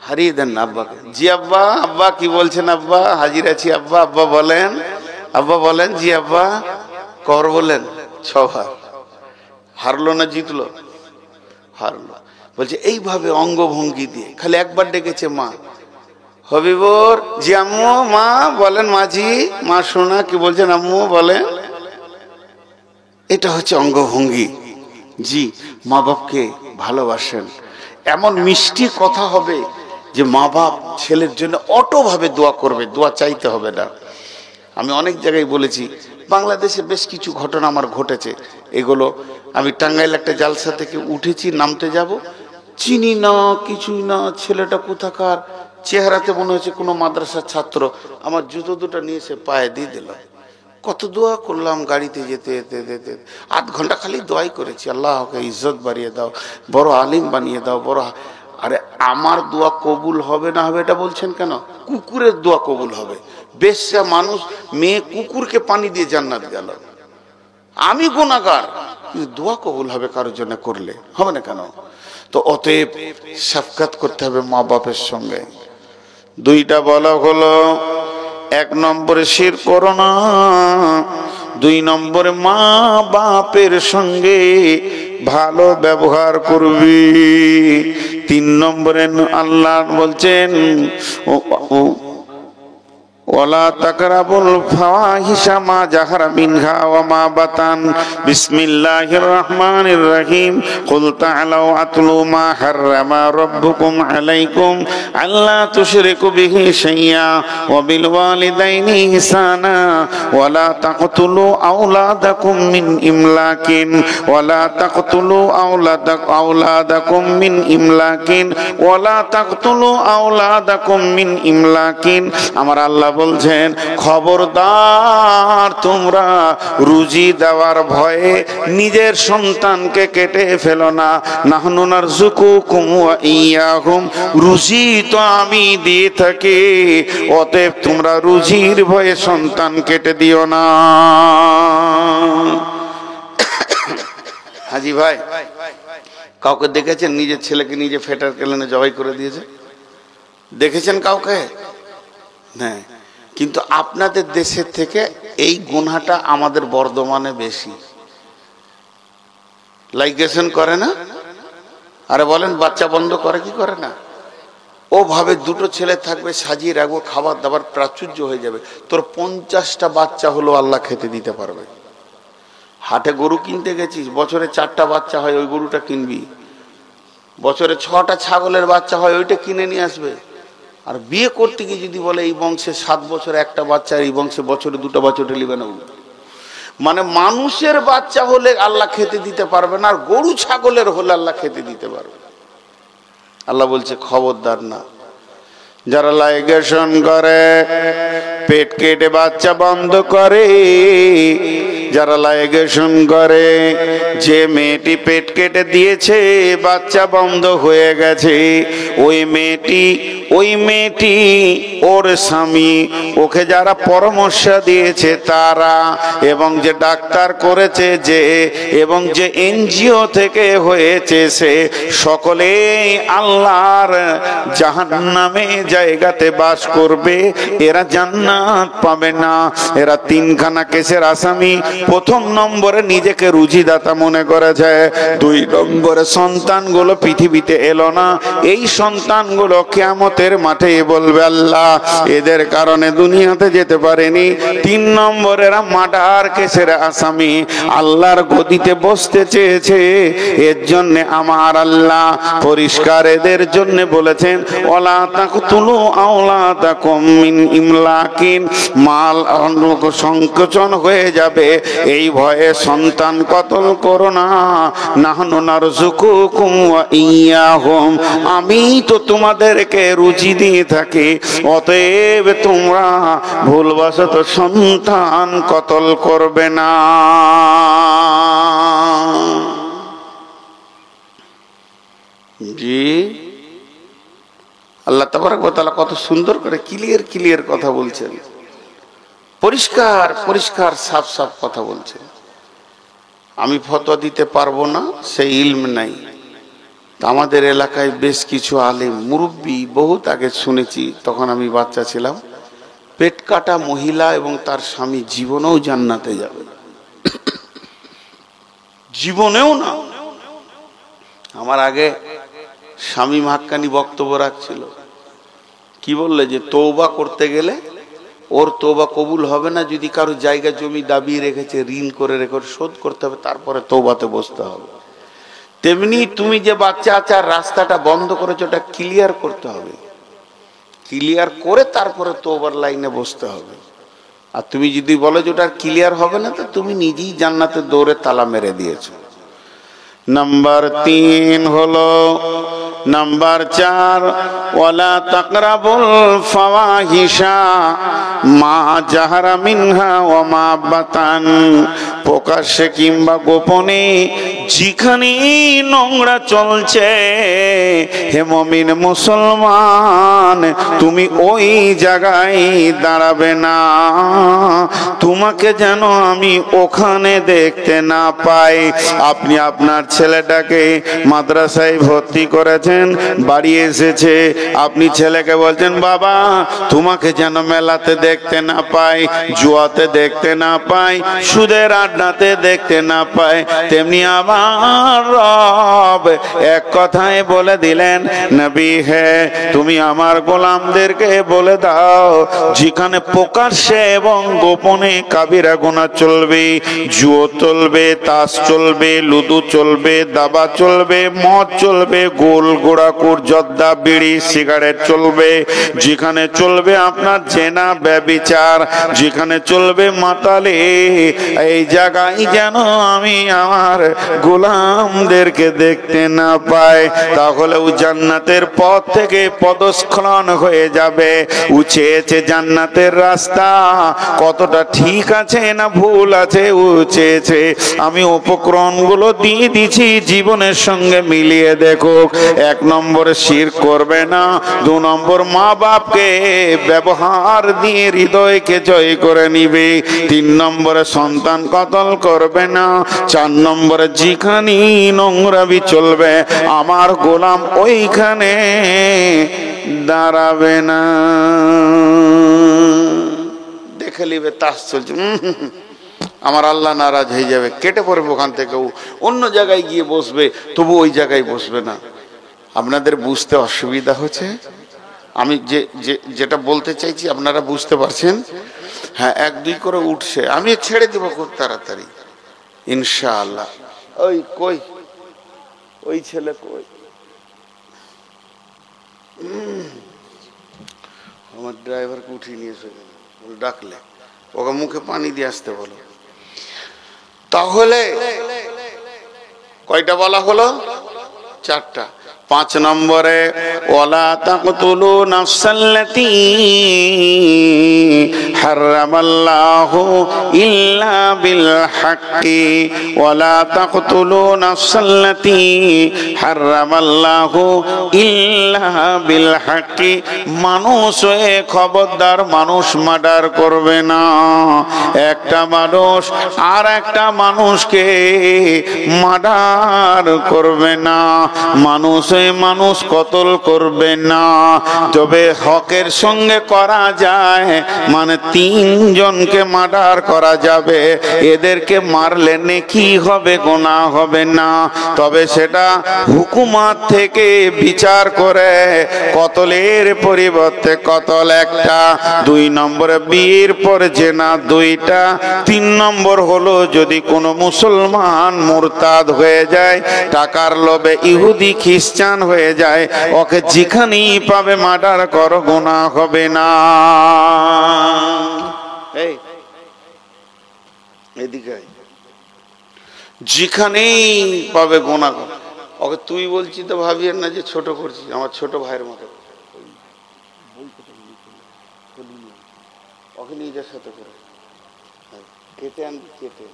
[SPEAKER 1] হারিয়ে দেন না আব্বাকে। জি আব্বা, আব্বা কি বলছেন আব্বা? হাজির আছি আব্বা। আব্বা বলেন, আব্বা বলেন। জি আব্বা। কর বলেন? 6 বার। হারলো না জিতলো? হারলো। বলছে এইভাবে অঙ্গভঙ্গি দিয়ে। খালি একবার ডেকেছে মা, হবিবর। জি আম্মু। মা বলেন। মাঝি, মা শোনা কি বলছেন আম্মু বলেন। এটা হচ্ছে অঙ্গভঙ্গি। জি, মা বাপকে ভালোবাসেন, এমন মিষ্টি কথা হবে যে মা বাপ ছেলের জন্য অটোভাবে দোয়া করবে, দোয়া চাইতে হবে না। আমি অনেক জায়গায় বলেছি, বাংলাদেশে বেশ কিছু ঘটনা আমার ঘটেছে। এগুলো আমি টাঙ্গাইল একটা জালসা থেকে উঠেছি, নামতে যাব, চিনি না কিছুই না, ছেলেটা কোথাকার, চেহারাতে মনে হচ্ছে কোনো মাদ্রাসার ছাত্র। আমার জুতো দুটো নিয়ে এসে পায়ে দিয়ে দিল। কত দোয়া করলাম গাড়িতে যেতে যেতে যেতে, 8 ঘন্টা খালি দোয়াই করেছি, আল্লাহকে ইজ্জত বাড়িয়ে দাও, বড় আলিম বানিয়ে দাও, বড়। আরে আমার দোয়া কবুল হবে না হবে এটা বলছেন কেন? কুকুরের দোয়া কবুল হবে। বেশ্যা মানুষ, মেয়ে কুকুরকে পানি দিয়ে জান্নাত গেল। আমি গুনাহগার, কিন্তু দোয়া কবুল হবে কারোর জন্য করলে, হবে না কেন? তো অতএব সাফকাত করতে হবে মা বাপের সঙ্গে। 2টা বলা হলো, 1 নম্বরে শিরক করো না, 2 নম্বরে মা বাপের সঙ্গে ভালো ব্যবহার করবি, 3 নম্বরে আল্লাহ বলছেন ওয়ালা তাকরাবুল ফাওয়াহিশা মা জাহারা মিনহা ওয়া মা বাতান। বিসমিল্লাহির রহমানির রহিম। কুল তাআলাউ আতলু মা হাররামা রাব্বুকুম আলাইকুম আল্লা তুশরিকু বিহি শাইয়্যা ওয়া বিল ওয়ালিদাইনি ইহসানা ওয়া লা তাকতুলু আওলাদাকুম মিন ইমলাকিন ওয়া লা তাকতুলু আওলাদাকুম মিন ইমলাকিন ওয়া লা তাকতুলু আওলাদাকুম মিন ইমলাকিন। আমার আল্লাহ বলছেন, খবরদার তোমরা রুজি দেওয়ার ভয়ে নিজের সন্তানকে কেটে ফেলো না। নাহনু নারযুকুকুম ওয়া ইয়্যাহুম, রুজি তো আমি দিয়ে থাকি, অতএব তোমরা রুজির ভয়ে সন্তান কেটে দিও না। হাজি ভাই, কাউকে দেখেছেন নিজের ছেলেকে নিজে ফেটার কেলেনে জবাই করে দিয়েছে? দেখেছেন কাউকে? হ্যাঁ, কিন্তু আপনাদের দেশের থেকে এই গুনাহটা আমাদের বর্ধমানে বেশি। লাইগেশন করে না? আরে বলেন, বাচ্চা বন্ধ করে কি করে না? ও ভাবে 2টো ছেলে থাকবে, সাজিয়ে রাখবো, খাবার দাবার প্রাচুর্য হয়ে যাবে। তোর 50টা বাচ্চা হলো আল্লাহ খেতে দিতে পারবে। হাটে গরু কিনতে গেছিস, বছরে 4টা বাচ্চা হয়, ওই গরুটা কিনবি। বছরে 6টা ছাগলের বাচ্চা হয়, ওইটা কিনে নিয়ে আসবে। আর বিয়ে করতে গিয়ে যদি বলে এই বংশে 7 বছরে 1টা বাচ্চা, এই বংশে বছরে 2টা বাচ্চা লিবে না, মানে মানুষের বাচ্চা হলে আল্লাহ খেতে দিতে পারবে না, আর গরু ছাগলের হলে আল্লাহ খেতে দিতে পারবে। আল্লাহ বলছে খবরদার না। যারা লাইগেশন করে, পেট কেটে বাচ্চা বন্ধ করে, যারা লাইগেশন করে, যে মেয়েটি পেট কেটে দিয়েছে বাচ্চা বন্ধ হয়ে গেছে, ওই মেয়েটি ওর স্বামী, ওকে যারা পরামর্শ দিয়েছে তারা, এবং যে ডাক্তার করেছে যে, এবং যে এনজিও থেকে হয়েছে সে, সকলেই আল্লাহর জাহান্নামে জায়গাতে বাস করবে। এরা জান্নাত পাবে না। এরা 3খানা কেসের আসামি। প্রথম নম্বরে নিজেকে রুজিদাতা মনে করেছে, 2 নম্বরে সন্তানগুলো পৃথিবীতে এলো না, এই সন্তানগুলো কিয়ামতের মাঠে বলবে আল্লাহ এদের কারণে দুনিয়াতে যেতে পারেনি। 3 নম্বরে এরা মার্ডার কেসের আসামি, আল্লাহর গদিতে বসতে চেয়েছে, এর জন্য আমার আল্লাহ পরিষ্কার এদের জন্য বলেছেন ওয়ালা তাকতুলু আওলাদাকুম মিন ইমলাকিন, মাল সংকোচন হয়ে যাবে এই ভয়ে সন্তান কতল করো না, নাহনু নারযুকুকুম ওয়া ইয়াহুম, আমি তো তোমাদেরকে রুজি দিয়ে থাকি, অতএব তোমরা ভুলবশত সন্তান কতল করবে না। জি আল্লাহ তাবারক ওয়া তাআলা কত সুন্দর করে ক্লিয়ার কথা বলছেন, পরিষ্কার পরিষ্কার সাফ সাফ কথা বলছেন। আমি ফতোয়া দিতে পারবো না, সেই ইলম নাই। আমাদের এলাকায় বেশ কিছু আলেম মুরব্বী, বহুত আগে শুনেছি, তখন আমি বাচ্চা ছিলাম, পেট কাটা মহিলা এবং তার স্বামী জীবনেও জান্নাতে যাবে, জীবনেও না। আমার আগে স্বামী হাক্কানি বক্তব্য রাখছিল, কি বললে যে তওবা করতে গেলে ওর তওবা কবুল হবে না যদি কারো জায়গা জমি দাবিয়ে রেখেছে, ঋণ করে রেখে শোধ করতে হবে, তারপরে তওবাতে বসতে হবে। তেমনি তুমি যে বাচ্চা আচার রাস্তাটা বন্ধ করেছো, ওটা ক্লিয়ার করতে হবে, ক্লিয়ার করে তারপরে তওবার লাইনে বসতে হবে। আর তুমি যদি বলো যে ওটা ক্লিয়ার হবে না, তো তুমি নিজেই জান্নাতের দৌড়ে তালা মেরে দিয়েছো। নাম্বার 3 হলো, নাম্বার 4 ওয়ালা তাকরাবুল ফাওয়াহিশা মা জাহারা মিনহা ওয়া মা বাতান, প্রকাশ্যে কিংবা গোপনে যেখানে নোংরা চলছে, হে মুমিন মুসলমান তুমি ওই জায়গায় দাঁড়াবে না, তোমাকে যেন আমি ওখানে দেখতে না পাই। আপনি আপনার ছেলেটাকে মাদ্রাসায় ভর্তি করেছেন, বাড়ি এসেছে, আপনি ছেলেকে বলছেন বাবা তোমাকে যেন মেলাতে দেখতে না পাই, জুয়াতে দেখতে না পাই, সুদের আড্ডাতে দেখতে না পাই। তেমনি আমার রব এক কথায় বলে দিলেন, নবী হে তুমি আমার গোলামদেরকে বলে দাও যেখানে প্রকাশ্যে এবং গোপনে কাবিরা গুনাহ চলবে, জুয়া চলবে, তাস চলবে, লুদু চলবে, দাবা চলবে, মদ চলবে, গোল গোড়াকুর, জর্দা, বিড়ি, সিগারেট চলবে, যেখানে চলবে আপনার জেনা ব্যভিচার, যেখানে চলবে মাতালে, এই জায়গায় যেন আমি আমার গোলামদেরকে দেখতে না পাই। তাহলে ও জান্নাতের পথ থেকে পদস্খলন হয়ে যাবে। উচেছে জান্নাতের রাস্তা কতটা ঠিক আছে না ভুল আছে, উচেছে আমি উপকরণগুলো দিয়ে দিচ্ছি, জীবনের সঙ্গে মিলিয়ে দেখো। 1 নম্বরে শিরক করবে না, 2 নম্বর মা বাপকে ব্যবহার দিয়ে হৃদয়কে জয় করে নিবে, 3 নম্বরে সন্তান কতল করবে না, 4 নম্বরে যেখানে নোংরামি চলবে আমার গোলাম ওইখানে দাঁড়াবে না। দেখে নিবে তাস চলছে, আমার আল্লাহ নারাজ হয়ে যাবে, কেটে পড়বে ওখান থেকে, অন্য জায়গায় গিয়ে বসবে, তবু ওই জায়গায় বসবে না। আপনাদের বুঝতে অসুবিধা হচ্ছে? আমি যেটা বলতে চাইছি আপনারা বুঝতে পারছেন? হ্যাঁ, 1-2 করে উঠছে, আমি ছেড়ে দেবো খুব তাড়াতাড়ি ইনশাআল্লাহ। ওই কই ওই ছেলে কই? আমার ড্রাইভারকে উঠিয়ে নিয়ে এসে ডাকলে ওকে মুখে পানি দিয়ে আসতে বলো। তাহলে কয়টা বলা হলো? 4টা। 5 নম্বরে ওয়ালা তাকতুলু নাফসাল্লাতী হারামাল্লাহু ইল্লা বিল হাক্কি, ওয়ালা তাকতুলু নাফসাল্লাতী হারামাল্লাহু ইল্লা বিল হাক্কি, মানুষ খবরদার মানুষ মার্ডার করবে না। একটা মানুষ আর একটা মানুষকে মার্ডার করবে না, মানুষ মানুষ কতল করবে না। তবে হকের সঙ্গে করা যায়, মানে তিনজনকে মার্ডার করা যাবে, এদেরকে মারলে নেকি হবে, গুনাহ হবে না। তবে সেটা হুকুমত থেকে বিচার করে কতলের পরিবর্তে কতল একটা, 2 নম্বরে বিয়ের পর জেনা 2টা, 3 নম্বর হলো যদি কোনো মুসলমান মুরতাদ হয়ে যায়, টাকার লোভে ইহুদি খ্রিস্টান হয়ে যায়, ওকে যেখানেই পাবে মার্ডার করো, গুনাহ হবে না। এদিকে যেখানেই পাবে গুনাহ করো। ওকে তুই বলছি তো ভাবিয়েন না যে ছোট করছি, আমার ছোট ভাইয়ের মতো। ওকে নিজের সাথে করে কেটে আনবি, কেটে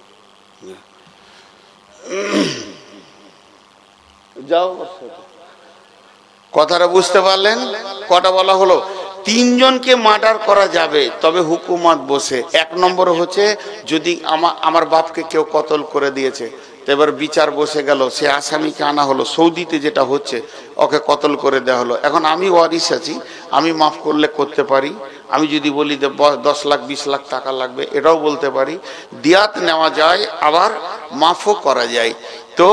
[SPEAKER 1] যাও। কথাটা বুঝতে পারলেন? কটা বলা হলো? 3 জনকে মার্ডার করা যাবে, তবে হুকুমত বসে। 1 নম্বর হচ্ছে যদি আমার বাপকে কেউ কতল করে দিয়েছে, তো এবার বিচার বসে গেল, সে আসামিকে আনা হলো। সৌদিতে যেটা হচ্ছে, ওকে কতল করে দেওয়া হলো। এখন আমি ওয়ারিশ আছি, আমি মাফ করলে করতে পারি। আমি যদি বলি যে 10 লাখ 20 লাখ টাকা লাগবে, এটাও বলতে পারি। দিয়াত নেওয়া যায়, আবার মাফও করা যায়। তো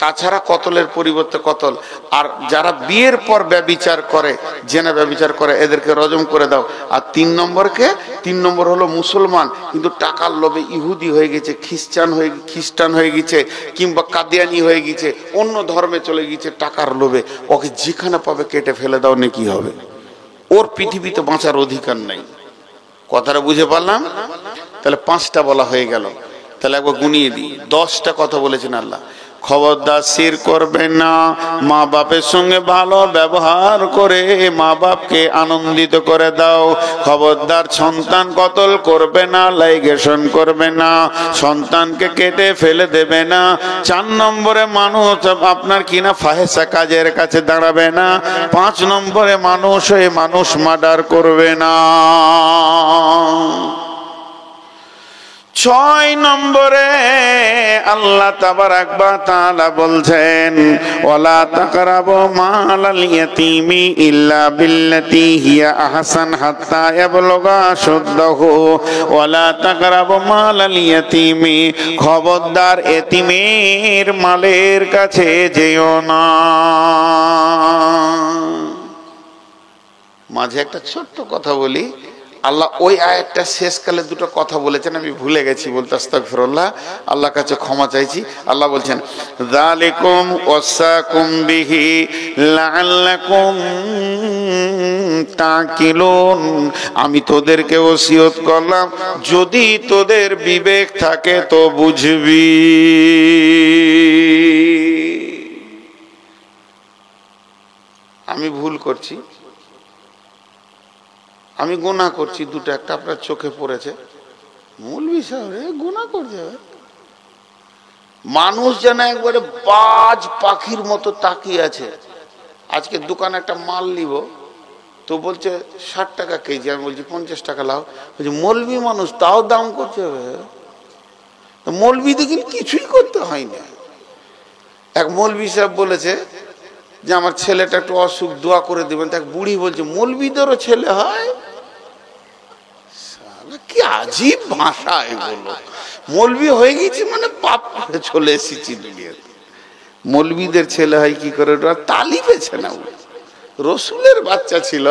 [SPEAKER 1] তাছাড়া কতলের পরিবর্তে কতল। আর যারা বিয়ের পর ব্যভিচার করে, জেনা ব্যভিচার করে, এদেরকে রজম করে দাও। আর 3 নম্বর হলো মুসলমান কিন্তু টাকার লোভে ইহুদি হয়ে গেছে, খ্রিস্টান হয়ে গেছে, কিংবা কাদিয়ানি হয়ে গেছে, অন্য ধর্মে চলে গেছে টাকার লোভে, ওকে যেখানে পাবে কেটে ফেলে দাও, নেকি হবে। ওর পৃথিবীতে বাঁচার অধিকার নাই। কথাটা বুঝে পারলাম? তাহলে 5টা বলা হয়ে গেল। তাহলে একবার গুনিয়ে দিই, 10টা কথা বলেছেন আল্লাহ। খবরদার শির করবে না, মা বাপের সঙ্গে ভালো ব্যবহার করে মা বাপকে আনন্দিত করে দাও। খবরদার সন্তান কতল করবে না, লাইগেশন করবে না, সন্তানকে কেটে ফেলে দেবে না। 4 নম্বরে মানুষ আপনার কিনা ফাহেসা কাজের কাছে দাঁড়াবে না। 5 নম্বরে মানুষ মার্ডার করবে না। 6 নম্বরে আল্লাহ তাবারাক ওয়া তাআলা বলছেন, ওয়ালা তাকরাবু মালাল ইয়াতীমি ইল্লা বিল্লাতী হিয়া আহসান হাত্তা ইয়াবলুগা আশুদ্দাহু ওয়ালা তাকরাবু মালাল ইয়াতীমি, খবরদার এতিমের মালের কাছে যেও না। মাঝে একটা ছোট্ট কথা বলি। আল্লাহ ওই আয়াতটা শেষকালে 2টো কথা বলেছেন, আমি ভুলে গেছি বলতে, আস্তাগফিরুল্লাহ, আল্লাহর কাছে ক্ষমা চাইছি। আল্লাহ বলছেন, যালিকুম ওয়াসাকুম বিহি লাআল্লাকুম তাকিলুন, আমি তোদেরকে ওসিয়ত করলাম, যদি তোদের বিবেক থাকে তো বুঝবি। আমি ভুল করছি, আমি গুনাহ করছি, 2টা, একটা আপনার চোখে পড়েছে, মৌলভী সাহেব গুনাহ করছে। মানুষ যেন একবারে বাজ পাখির মতো তাকিয়ে আছে। আজকে দোকানে একটা মাল নিব, তো বলছে 60 টাকা কেজি, আমি বলছি 50 টাকা লাও, বলছি মৌলভী মানুষ তাও দাম করছে। মৌলভী দেখি কিছুই করতে হয় না। এক মৌলভী সাহেব বলেছে যে আমার ছেলেটা একটু অসুখ, দোয়া করে দেবেন। এক বুড়ি বলছে মৌলভীদেরও ছেলে হয়? কি আজীব ভাষা এগুলো। মৌলভী হয়ে গেছি মানে পাপ করে চলে এসেছি দুনিয়াতে। মৌলভীদের ছেলে হয় কি করে? ওরা তালি পেছে না, রসুলের বাচ্চা ছিল,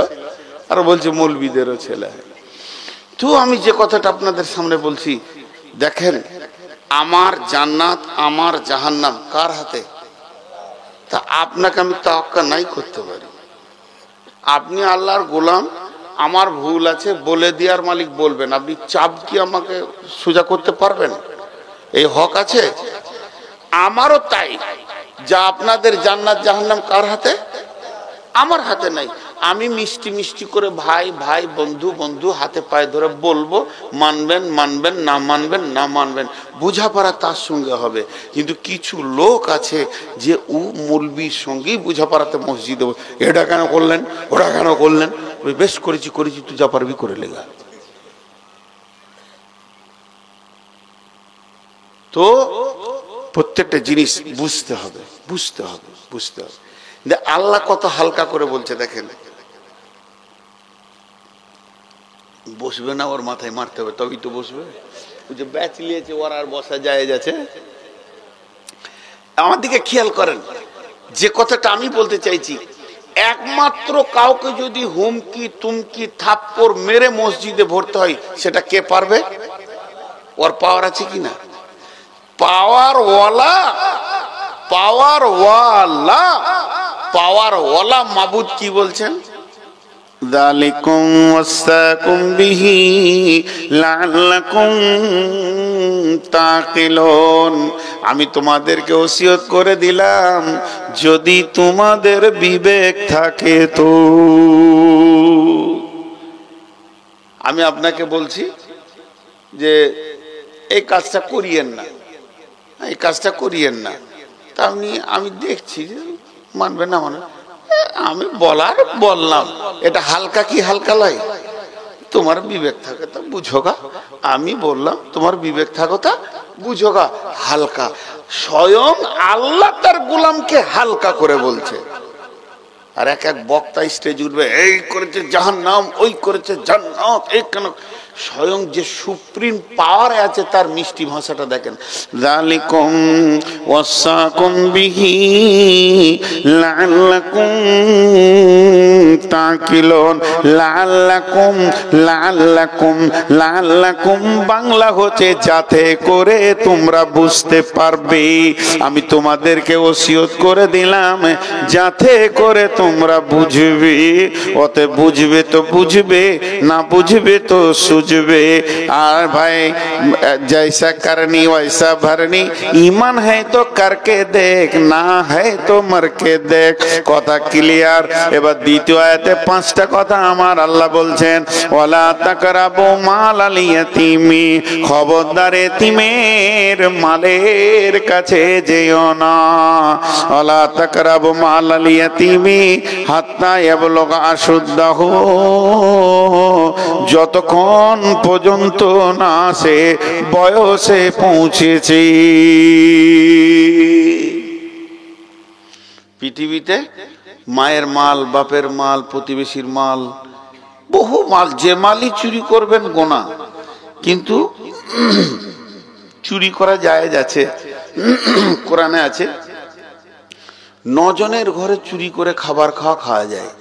[SPEAKER 1] আর বলছে মৌলভীদেরও ছেলে হয়। তো আমি যে কথাটা আপনাদের সামনে বলছি, দেখেন, আমার জান্নাত আমার জাহান্নাম কার হাতে? তা আপনাকে আমি তাওয়াক্কুল নাই করতে পারি। আপনি আল্লাহর গোলাম, আমার ভুল আছে বলে দেওয়ার মালিক বলবেন, আপনি চাপ কি আমাকে সোজা করতে পারবেন? এই হক আছে? আমারও তাই। যা আপনাদের জান্নাত জাহান্নাম কার হাতে? আমার হাতে নাই। আমি মিষ্টি মিষ্টি করে ভাই ভাই, বন্ধু বন্ধু, হাতে পায়ে ধরে বলবো, মানবেন মানবেন, না মানবেন না মানবেন, বোঝাপড়া তার সঙ্গে হবে। কিন্তু কিছু লোক আছে যে ও মৌলবীর সঙ্গেই বোঝাপড়াতে মসজিদে, এটা কেন করলেন, ওটা কেন করলেন, বেশ করেছি করেছি, তুই যা পারবি করে লেগা। তো প্রত্যেকটা জিনিস বুঝতে হবে, বুঝতে হবে, বুঝতে হবে। আল্লাহ কত হালকা করে বলছে দেখেন, বসবে না, ওর মাথায় মারতে হবে তবেই তো বসবে। ওই যে ব্যাচ নিয়েছে ওর আর বসা যায় যাচ্ছে। আমার দিকে খেয়াল করেন, যে কথাটা আমি বলতে চাইছি, একমাত্র কাউকে যদি হুমকি তুমকি থাপ্পড় মেরে মসজিদে ভরতে হয়, সেটা কে পারবে? ওর পাওয়ার আছে কিনা? পাওয়ার ওয়ালা, পাওয়ার ওয়ালা, পাওয়ার ওয়ালা মাবুদ কি বলছেন? যালিকুম ওয়াসাকুম বিহি লাআল্লাকুম তাকিলুন। আমি তোমাদেরকে ওসিয়ত করে দিলাম যদি তোমাদের বিবেক থাকে তো। আমি আপনাকে বলছি যে এই কাজটা করিয়েন না, এই কাজটা করিয়েন না। তা আমি দেখছি যে মানবে না, মানে আমি বললাম, এটা হালকা কি হালকা লাই? তোমার বিবেক থাকে তা বুঝোগা। আমি বললাম তোমার বিবেক থাকো তা বুঝোগা। হালকা, স্বয়ং আল্লাহ তার গোলামকে হালকা করে বলছে। আর এক এক বক্তা স্টেজ উঠবে, এই করেছে জাহান্নাম, ওই করেছে জান্নাত, এই কেন? স্বয়ং যে সুপ্রিম পাওয়ার আছে তার মিষ্টি ভাষাটা দেখেন। যালিকুম ওয়াসাকুম বিহি লাআল্লাকুম তাকিলুন। লাআল্লাকুম, লাআল্লাকুম, লাআল্লাকুম বাংলা হচ্ছে যাতে করে তোমরা বুঝতে পারবে। আমি তোমাদেরকে ওসিয়ত করে দিলাম যাতে করে তোমরা বুঝবে। ওতে বুঝবে তো বুঝবে, না বুঝবে তো সুঝবে। আর ভাই জৈসা করনি वैसा भरनी, ईमान है तो करके देख, ना है तो मर के देख। কথা ক্লিয়ার। এবার দ্বিতীয় আয়াতে 5টা কথা আমার আল্লাহ বলছেন, ওয়ালা তাকরাবু মালাল ইয়াতীমি, খবরদার এতিমের মালের কাছে যেও না। ওয়ালা তাকরাবু মালাল ইয়াতীমি হাত্তা ইয়াবলুগা আশুদ্দাহু, যতক্ষণ পর্যন্ত না সে বয়সে পৌঁছেছে। পৃথিবীতে মায়ের মাল, বাপের মাল, প্রতিবেশীর মাল, বহু মাল, যে মালই চুরি করবেন গোনা, কিন্তু চুরি করা জায়েজ আছে। কোরআনে আছে 9 জনের ঘরে চুরি করে খাবার খাওয়া যায়।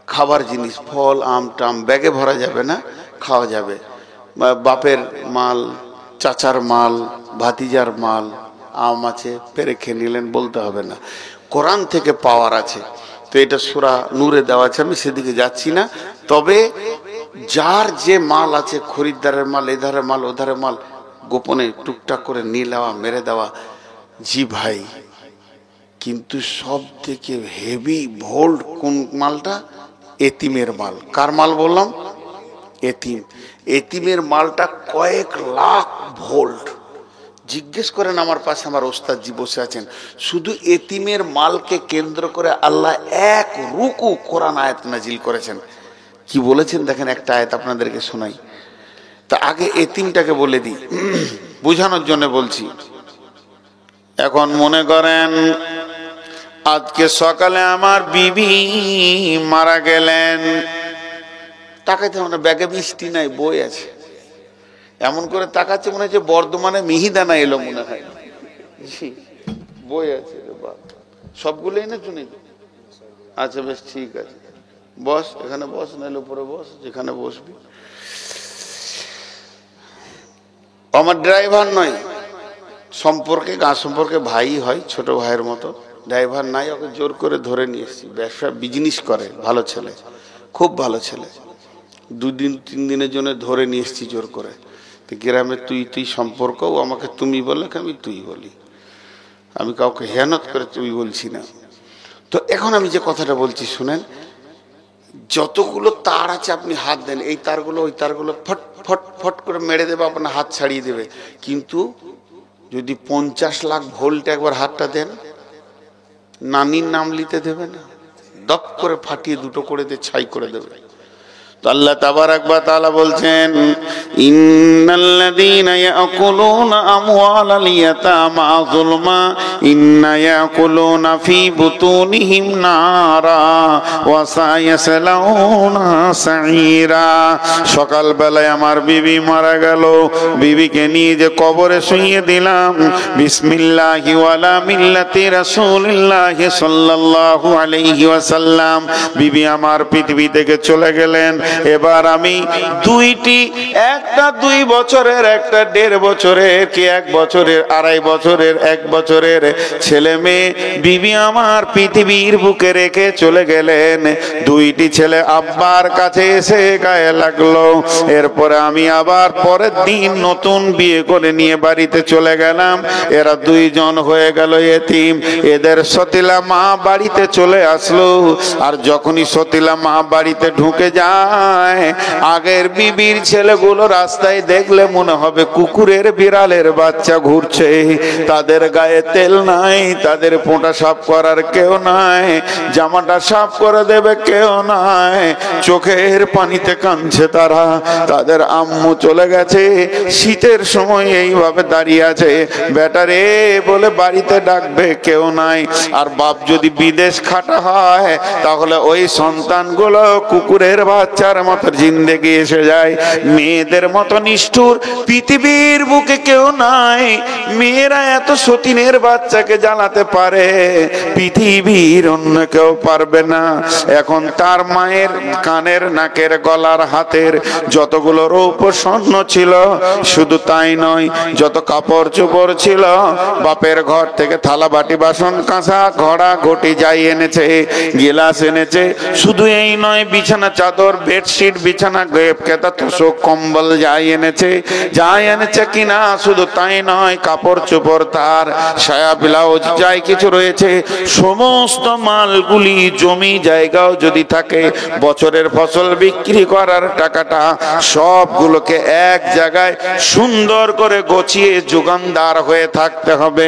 [SPEAKER 1] খাবার জিনিস, ফল, আম টাম ব্যাগে ভরা যাবে না, খাওয়া যাবে। বাপের মাল, চাচার মাল, ভাতিজার মাল, আম আছে পেরে খেয়ে নিলেন, বলতে হবে না। কোরআন থেকে পাওয়ার আছে। তো এটা সূরা নূরে দেওয়া আছে, আমি সেদিকে যাচ্ছি না। তবে যার যে মাল আছে, খরিদ্দারের মাল, এধারে মাল, ওধারে মাল, গোপনে টুকটাক করে নিয়ে নেওয়া, মেরে দেওয়া, জি ভাই। কিন্তু সব থেকে হেভি ভোল্ট কোন মালটা? এতিমের মাল। কার মাল বললাম? এতিম। এতিমের মালটা কয়েক লাখ ভোল্ট। জিজ্ঞেস করেন, আমার পাশে আমার ওস্তাদজি বসে আছেন, শুধু এতিমের মালকে কেন্দ্র করে আল্লাহ এক রুকু কোরআন আয়াত নাজিল করেছেন। কি বলেছেন দেখেন, একটা আয়াত আপনাদেরকে শোনাই। তা আগে এতিমটাকে বলে দিই, বোঝানোর জন্য বলছি। এখন মনে করেন আজকে সকালে আমার বিবি মারা গেলেন, তাকাইতে মানে ব্যাগে মিষ্টি নাই, বই আছে। এমন করে তাকাচ্ছে মনে হচ্ছে বর্ধমানে মিহিদানা এলো মনে হয়। বই আছে, সবগুলো এনে শুনি। আচ্ছা বেশ ঠিক আছে, বস, এখানে বস, নাইলে উপরে বস, যেখানে বসবি। আমার ড্রাইভার নয়, সম্পর্কে, গা সম্পর্কে ভাই হয়, ছোট ভাইয়ের মতো। ড্রাইভার নাই, ওকে জোর করে ধরে নিয়ে এসেছি। ব্যবসা বিজনেস করে, ভালো ছেলে, খুব ভালো ছেলে। 2-3 দিনের জন্য ধরে নিয়ে এসেছি জোর করে। গ্রামে তুই সম্পর্ক, ও আমাকে তুমি বলে, আমি তুই বলি। আমি কাউকে হেয়ানত করে তুই বলছি না। তো এখন আমি যে কথাটা বলছি শুনেন, যতগুলো তার আছে আপনি হাত দেন, এই তারগুলো ওই তারগুলো ফট ফট ফট করে মেরে দেবে, আপনার হাত ছাড়িয়ে দেবে। কিন্তু যদি 50 লাখ ভোল্ট একবার হাতটা দেন, নানির নাম নিতে দেবে না, দপ করে ফাটিয়ে দুটো করে দিয়ে ছাই করে দেবে। তো আল্লাহ তাবারাক ওয়া তাআলা বলছেন, ইন্নাল্লাযীনা ইয়াকুলুনা আমওয়ালাল ইয়াতামা যুলমা ইন্না ইয়াকুলুনা ফী বুতুনিহিম নারা ওয়া সায়াসলাউনা সাঈরা। সকালবেলায় আমার বিবি মারা গেল, বিবিকে নিয়ে যে কবরে শুইয়ে দিলাম, বিসমিল্লাহি ওয়ালা মিল্লাতি রাসূলিল্লাহি সাল্লাল্লাহু আলাইহি ওয়াসাল্লাম, বিবি আমার পৃথিবী থেকে চলে গেলেন। এবার আমি দুইটি, একটা 2 বছরের, একটা 1.5 বছরের, কি 1 বছরের, 2.5 বছরের, 1 বছরের ছেলে মেয়ে বিবি আমার পৃথিবীর বুকে রেখে চলে গেলেন। 2টি ছেলে আব্বার কাছে এসে গায়ে লাগলো। এরপরে আমি আবার পরের দিন নতুন বিয়ে করে নিয়ে বাড়িতে চলে গেলাম। এরা 2 জন হয়ে গেল এতিম। এদের সতীলা মা বাড়িতে চলে আসলো। আর যখনই সতীলা মা বাড়িতে ঢুকে যায়, আগের বিবির ছেলেগুলো রাস্তায় দেখলে মনে হবে কুকুরের বিড়ালের বাচ্চা ঘুরছে। তাদের গায়ে তেল নাই, তাদের পোঁটা সাফ করার কেউ নাই, জামাটা সাফ করে দেবে কেউ নাই, চোখের পানিতে কাঁদছে তারা। তাদের আম্মু চলে গেছে, শীতের সময় এইভাবে দাঁড়িয়ে আছে, বেটারে বলে বাড়িতে ডাকবে কেউ নাই। আর বাপ যদি বিদেশ খাটা হয়, তাহলে ওই সন্তানগুলো কুকুরের বাচ্চার মতো জিন্দেগি এসে যায়। মেয়েদের মতো নিষ্ঠুর পৃথিবীর বুকে কেউ নাই। মেয়েরা এত সতীনের বাচ্চাকে জ্বালাতে পারে, পৃথিবীর অন্য কেউ পারবে না। এখন তার মায়ের কানের, নাকের, গলার, হাতের যতগুলো রৌপ্য স্বর্ণ ছিল, শুধু তাই নয়, যত কাপড় চোপড় ছিল, বাপের ঘর থেকে থালা বাটি বাসন কাঁসা ঘড়া ঘটি যাই এনেছে, গিলাস এনেছে। শুধু এই নয়, বিছানা চাদর, বেডশিট, বিছানা কেতা, তোষক, কম্বল যাই এনেছে, যাই এনেছে কিনা। শুধু তাই নয়, কাপড় চোপড়, তার সায়া ব্লাউজ যাই কিছু রয়েছে, সমস্ত মালগুলি, জমি জায়গাও যদি থাকে, বছরের ফসল বিক্রি করার টাকাটা সবগুলোকে এক জায়গায় সুন্দর করে গছিয়ে যোগানদার হয়ে থাকতে হবে।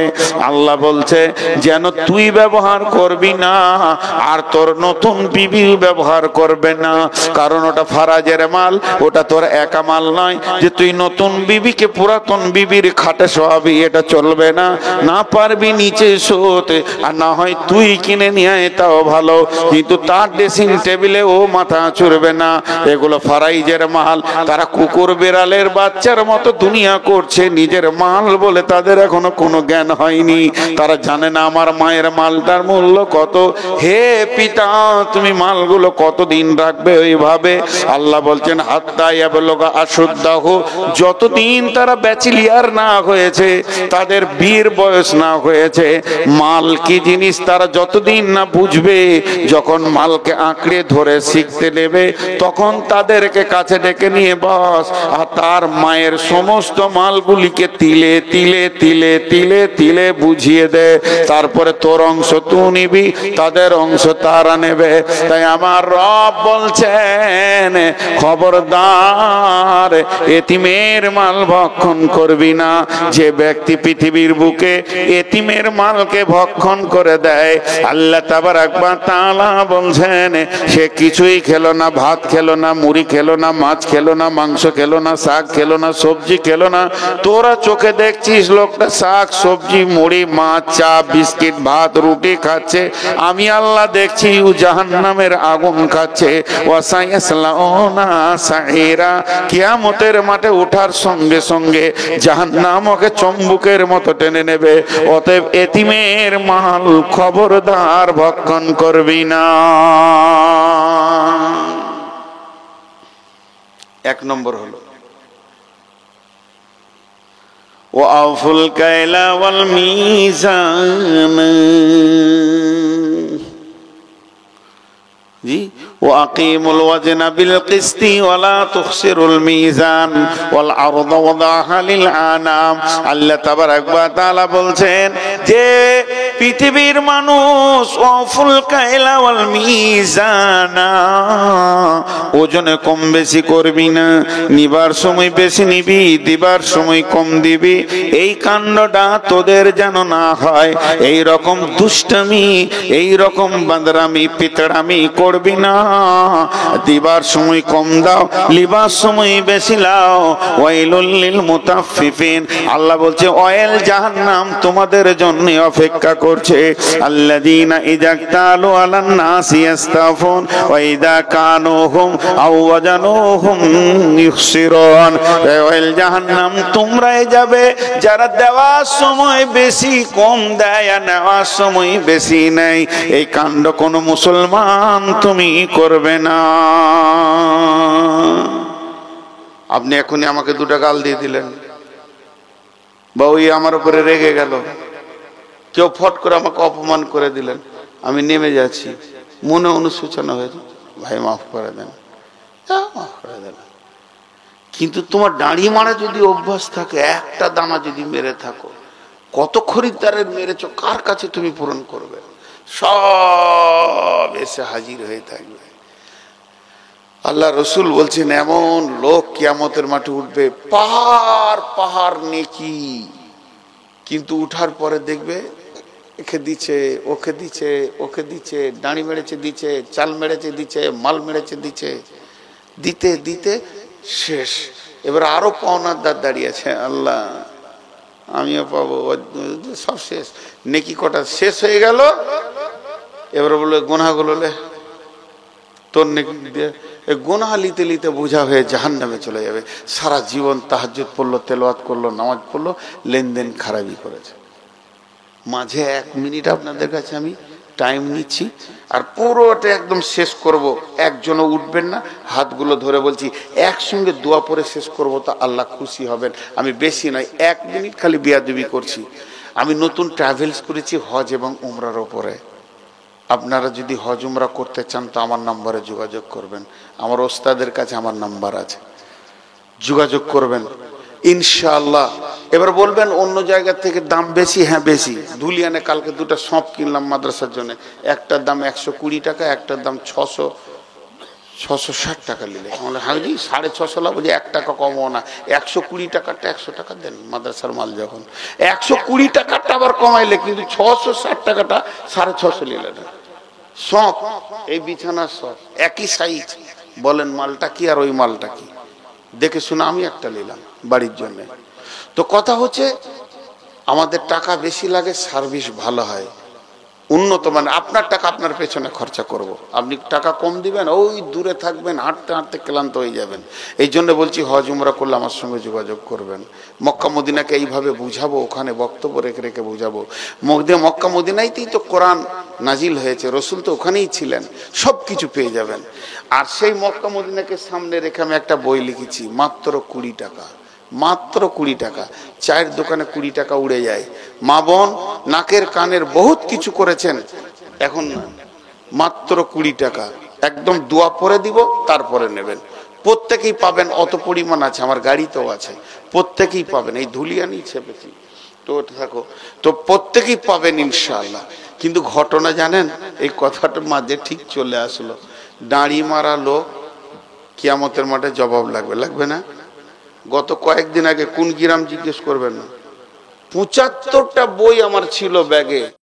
[SPEAKER 1] আল্লাহ বলছে যেন তুই ব্যবহার করবি না, আর তোর নতুন বিবি ব্যবহার করবে না, কারণ ওটা ফারাজের মাল, ওটা তোর একা মাল নয় যে তুই নতুন বিবিকে পুরাতন বিবির খাটে শোয়াবি। এটা চলবে না। না পারবি নিচে শোতে, আর না হয় তুই কিনে নিয়ে আয়, তাও ভালো, কিন্তু তার ড্রেসিং টেবিলে ও মাথা চড়বে না। এগুলো ফারাইজের মাল। তারা কুকুর বিড়ালের বাচ্চার মতো দুনিয়া করছে, নিজের মাল বলে তাদের এখনো কোনো জ্ঞান হয়নি। তারা জানে না আমার মায়ের মালটার মূল্য কত। হে পিতা, তুমি মালগুলো কতদিন রাখবে ওইভাবে? আল্লাহ বলছেন হাত্তা ইয়াবলুগা আশুদ্দাহ, যতদিন তারা ব্যাচেলিয়ার না হয়েছে, তাদের বিয়ের বয়স না হয়েছে, মাল কি জিনিস তারা যতদিন না বুঝবে, যখন মালকে আঁকড়ে ধরে শিখতে নেবে, তখন তাদেরকে কাছে ডেকে নিয়ে বস, আর তার মায়ের সমস্ত মালগুলিকে তিলে তিলে তিলে তিলে তিলে বুঝিয়ে দে। তারপরে তোর অংশ তুই নিবি, তাদের অংশ তারা নেবে। তাই আমার রব বলছেন, খবরদার এতিমের মাল ভক্ষণ করবি না। যে ব্যক্তি পৃথিবীর বুকে এতিমের মালকে ভক্ষণ করে দেয়, আল্লাহ তাবারাক ওয়া তাআলা বলছেন, সে কিছুই খেলো না, ভাত খেলো না, মুড়ি খেলো না, মাছ খেলো না, মাংস খেলো না, শাক খেলো না, সবজি খেলো না। তোরা চোখে দেখছিস লোকটা শাক, সবজি, মুড়ি, মাছ, চা, বিস্কিট, ভাত, রুটি খাচ্ছে। আমি আল্লাহ দেখছি ও জাহান্নামের আগুন খাচ্ছে। ওয়াসায়াসলাউনা সাঈরা, কিয়ামতের মাঠে ওঠার সঙ্গে সঙ্গে জাহান্নাম ওকে চম্বুকের মতো টেনে নেবে। অতএব এতিমের মাল খবরদার ভক্ষণ করবি না। 1 নম্বর হলো ওয়াফুল কাইলা ওয়াল মিজান, জি, ওয়াকিমুল ওয়াজনা বিল কিসতি ওয়ালা তুখসিরুল মিজান ওয়াল আরদা ওয়াদাহা লিল আনাম। আল্লাহ তাবারাক ওয়া তাআলা বলছেন যে পৃথিবীর মানুষ অফুল কাইলা ওয়াল মিজানা, ওজনে কম বেশি করবি না, নিবার সময় বেশি নিবি, দিবার সময় কম দিবি। এই কাণ্ডটা তোদের যেন না হয়, এই রকম দুষ্টামি, এই রকম বান্দরামি পিতড়ামি করবি না। দিবার সময় কম দাও, লিবার সময় বেশি লাও। ওয়াইলুল লিল মুতাফফিফিন, আল্লাহ বলছে অয়েল জাহান্নাম তোমাদের জন্য অপেক্ষা করছে। আল্লাযীনা ইযা ক্তালু আলান নাসি ইস্তাফুন ওয়া ইযা কানুহুম আও ওয়াজানুহুম ইখসিরুন। অয়েল জাহান্নাম তোমরাই যাবে যারা দেওয়ার সময় বেশি কম দেয় আর নেওয়ার সময় বেশি নেই। এই কাণ্ড কোন মুসলমান তুমি করবে না। আপনি এখনই আমাকে দুটো গাল দিয়ে দিলেন, বা ওই আমার উপরে রেগে গেল, কেউ ফট করে আমাকে অপমান করে দিলেন, আমি নেমে যাচ্ছি, মনে অনুশোচনা হয়েছে, ভাই মাফ করে দেন, মাফ করে দেন। কিন্তু তোমার দাঁড়িয়ে মারা যদি অভ্যাস থাকে, একটা দানা যদি মেরে থাকো, কত খরিদ্দারের মেরেছ, কার কাছে তুমি পূরণ করবে? সব এসে হাজির হয়ে থাকবে। আল্লাহ রসুল বলছেন এমন লোক কিয়ামতের মাঠে উঠবে, পাহাড় পাহাড় নেকি, কিন্তু উঠার পরে দেখবে একে দিচ্ছে, ওকে দিচ্ছে, ওকে দিচ্ছে, দাঁড়ি মেরেছে দিচ্ছে, চাল মেরেছে দিচ্ছে, মাল মেরেছে দিচ্ছে, দিতে দিতে শেষ। এবার আরো পাওনাদার দাঁড়িয়ে আছে, আল্লাহ আমিও পাবো, সব শেষ, নেকি কটা শেষ হয়ে গেল। এবার বললো গোনাগুলো তোর নেকি দিয়ে, গোনা লিতে লিতে বোঝা হয়ে জাহান্নামে চলে যাবে। সারা জীবন তাহাজ্জুদ পড়লো, তেলাওয়াত করলো, নামাজ পড়লো, লেনদেন খারাপই করেছে। মাঝে 1 মিনিট আপনাদের কাছে আমি টাইম নিচ্ছি, আর পুরোটা একদম শেষ করব। একজনও উঠবেন না, হাতগুলো ধরে বলছি একসঙ্গে দোয়া পড়ে শেষ করব, তো আল্লাহ খুশি হবেন। আমি বেশি নয়, 1 মিনিট খালি বিয়াদবি করছি। আমি নতুন ট্রাভেলস করেছি হজ এবং উমরার ওপরে। আপনারা যদি হজ উমরা করতে চান তো আমার নম্বরে যোগাযোগ করবেন, আমার ওস্তাদের কাছে আমার নাম্বার আছে, যোগাযোগ করবেন ইনশাআল্লাহ। এবার বলবেন অন্য জায়গা থেকে দাম বেশি, হ্যাঁ বেশি। ধুলিয়ানে কালকে 2টা সঁপ কিনলাম মাদ্রাসার জন্য, একটার দাম 120 টাকা, একটার দাম 660 টাকা নিলে। হ্যাঁ জি 650 লাভ, বলছি 1 টাকা কমও না, 120 টাকাটা 100 টাকা দেন মাদ্রাসার মাল যখন, 120 টাকাটা আবার কমাইলে, কিন্তু 660 টাকাটা 650 নিলে না। সঁপ, এই বিছানার সঁপ একই সাইজ, বলেন মালটা কি আর ওই মালটা কি? দেখে শুনে আমি একটা নিলাম বাড়ির জন্য। তো কথা হচ্ছে আমাদের টাকা বেশি লাগে, সার্ভিস ভালো হয়, উন্নত মানে। আপনার টাকা আপনার পেছনে খরচা করব, আপনি টাকা কম দিবেন, ওই দূরে থাকবেন, হাঁটতে হাঁটতে ক্লান্ত হয়ে যাবেন। এই জন্য বলছি হজ উমরা করলে আমার সঙ্গে যোগাযোগ করবেন। মক্কা মদিনাকে এইভাবে বুঝাবো, ওখানে বক্তব্য রেখে রেখে বুঝাবো। মক্কা মদিনাইতেই তো কোরআন নাজিল হয়েছে, রসুল তো ওখানেই ছিলেন, সব কিছু পেয়ে যাবেন। আর সেই মক্কা মদিনাকে সামনে রেখে আমি একটা বই লিখেছি, মাত্র 20 টাকা, মাত্র 20 টাকা। চায়ের দোকানে 20 টাকা উড়ে যায়। মা বোন নাকের কানের বহুত কিছু করেছেন, এখন মাত্র 20 টাকা, একদম দোয়া পরে দিব, তারপরে নেবেন। প্রত্যেকেই পাবেন, অত পরিমাণ আছে, আমার গাড়িতেও আছে, প্রত্যেকেই পাবেন। এই ধুলিয়ানি ছেপেছি তো থাকো, তো প্রত্যেকেই পাবেন ইনশাআল্লাহ। কিন্তু ঘটনা জানেন, এই কথাটার মাঝে ঠিক চলে আসলো, দাঁড়ি মারা লোক কিয়ামতের মাঠে জবাব লাগবে, লাগবে না? গত কয়েকদিন আগে কোন গ্রাম জিজ্ঞেস করবেন না, 75টা বই আমার ছিল ব্যাগে।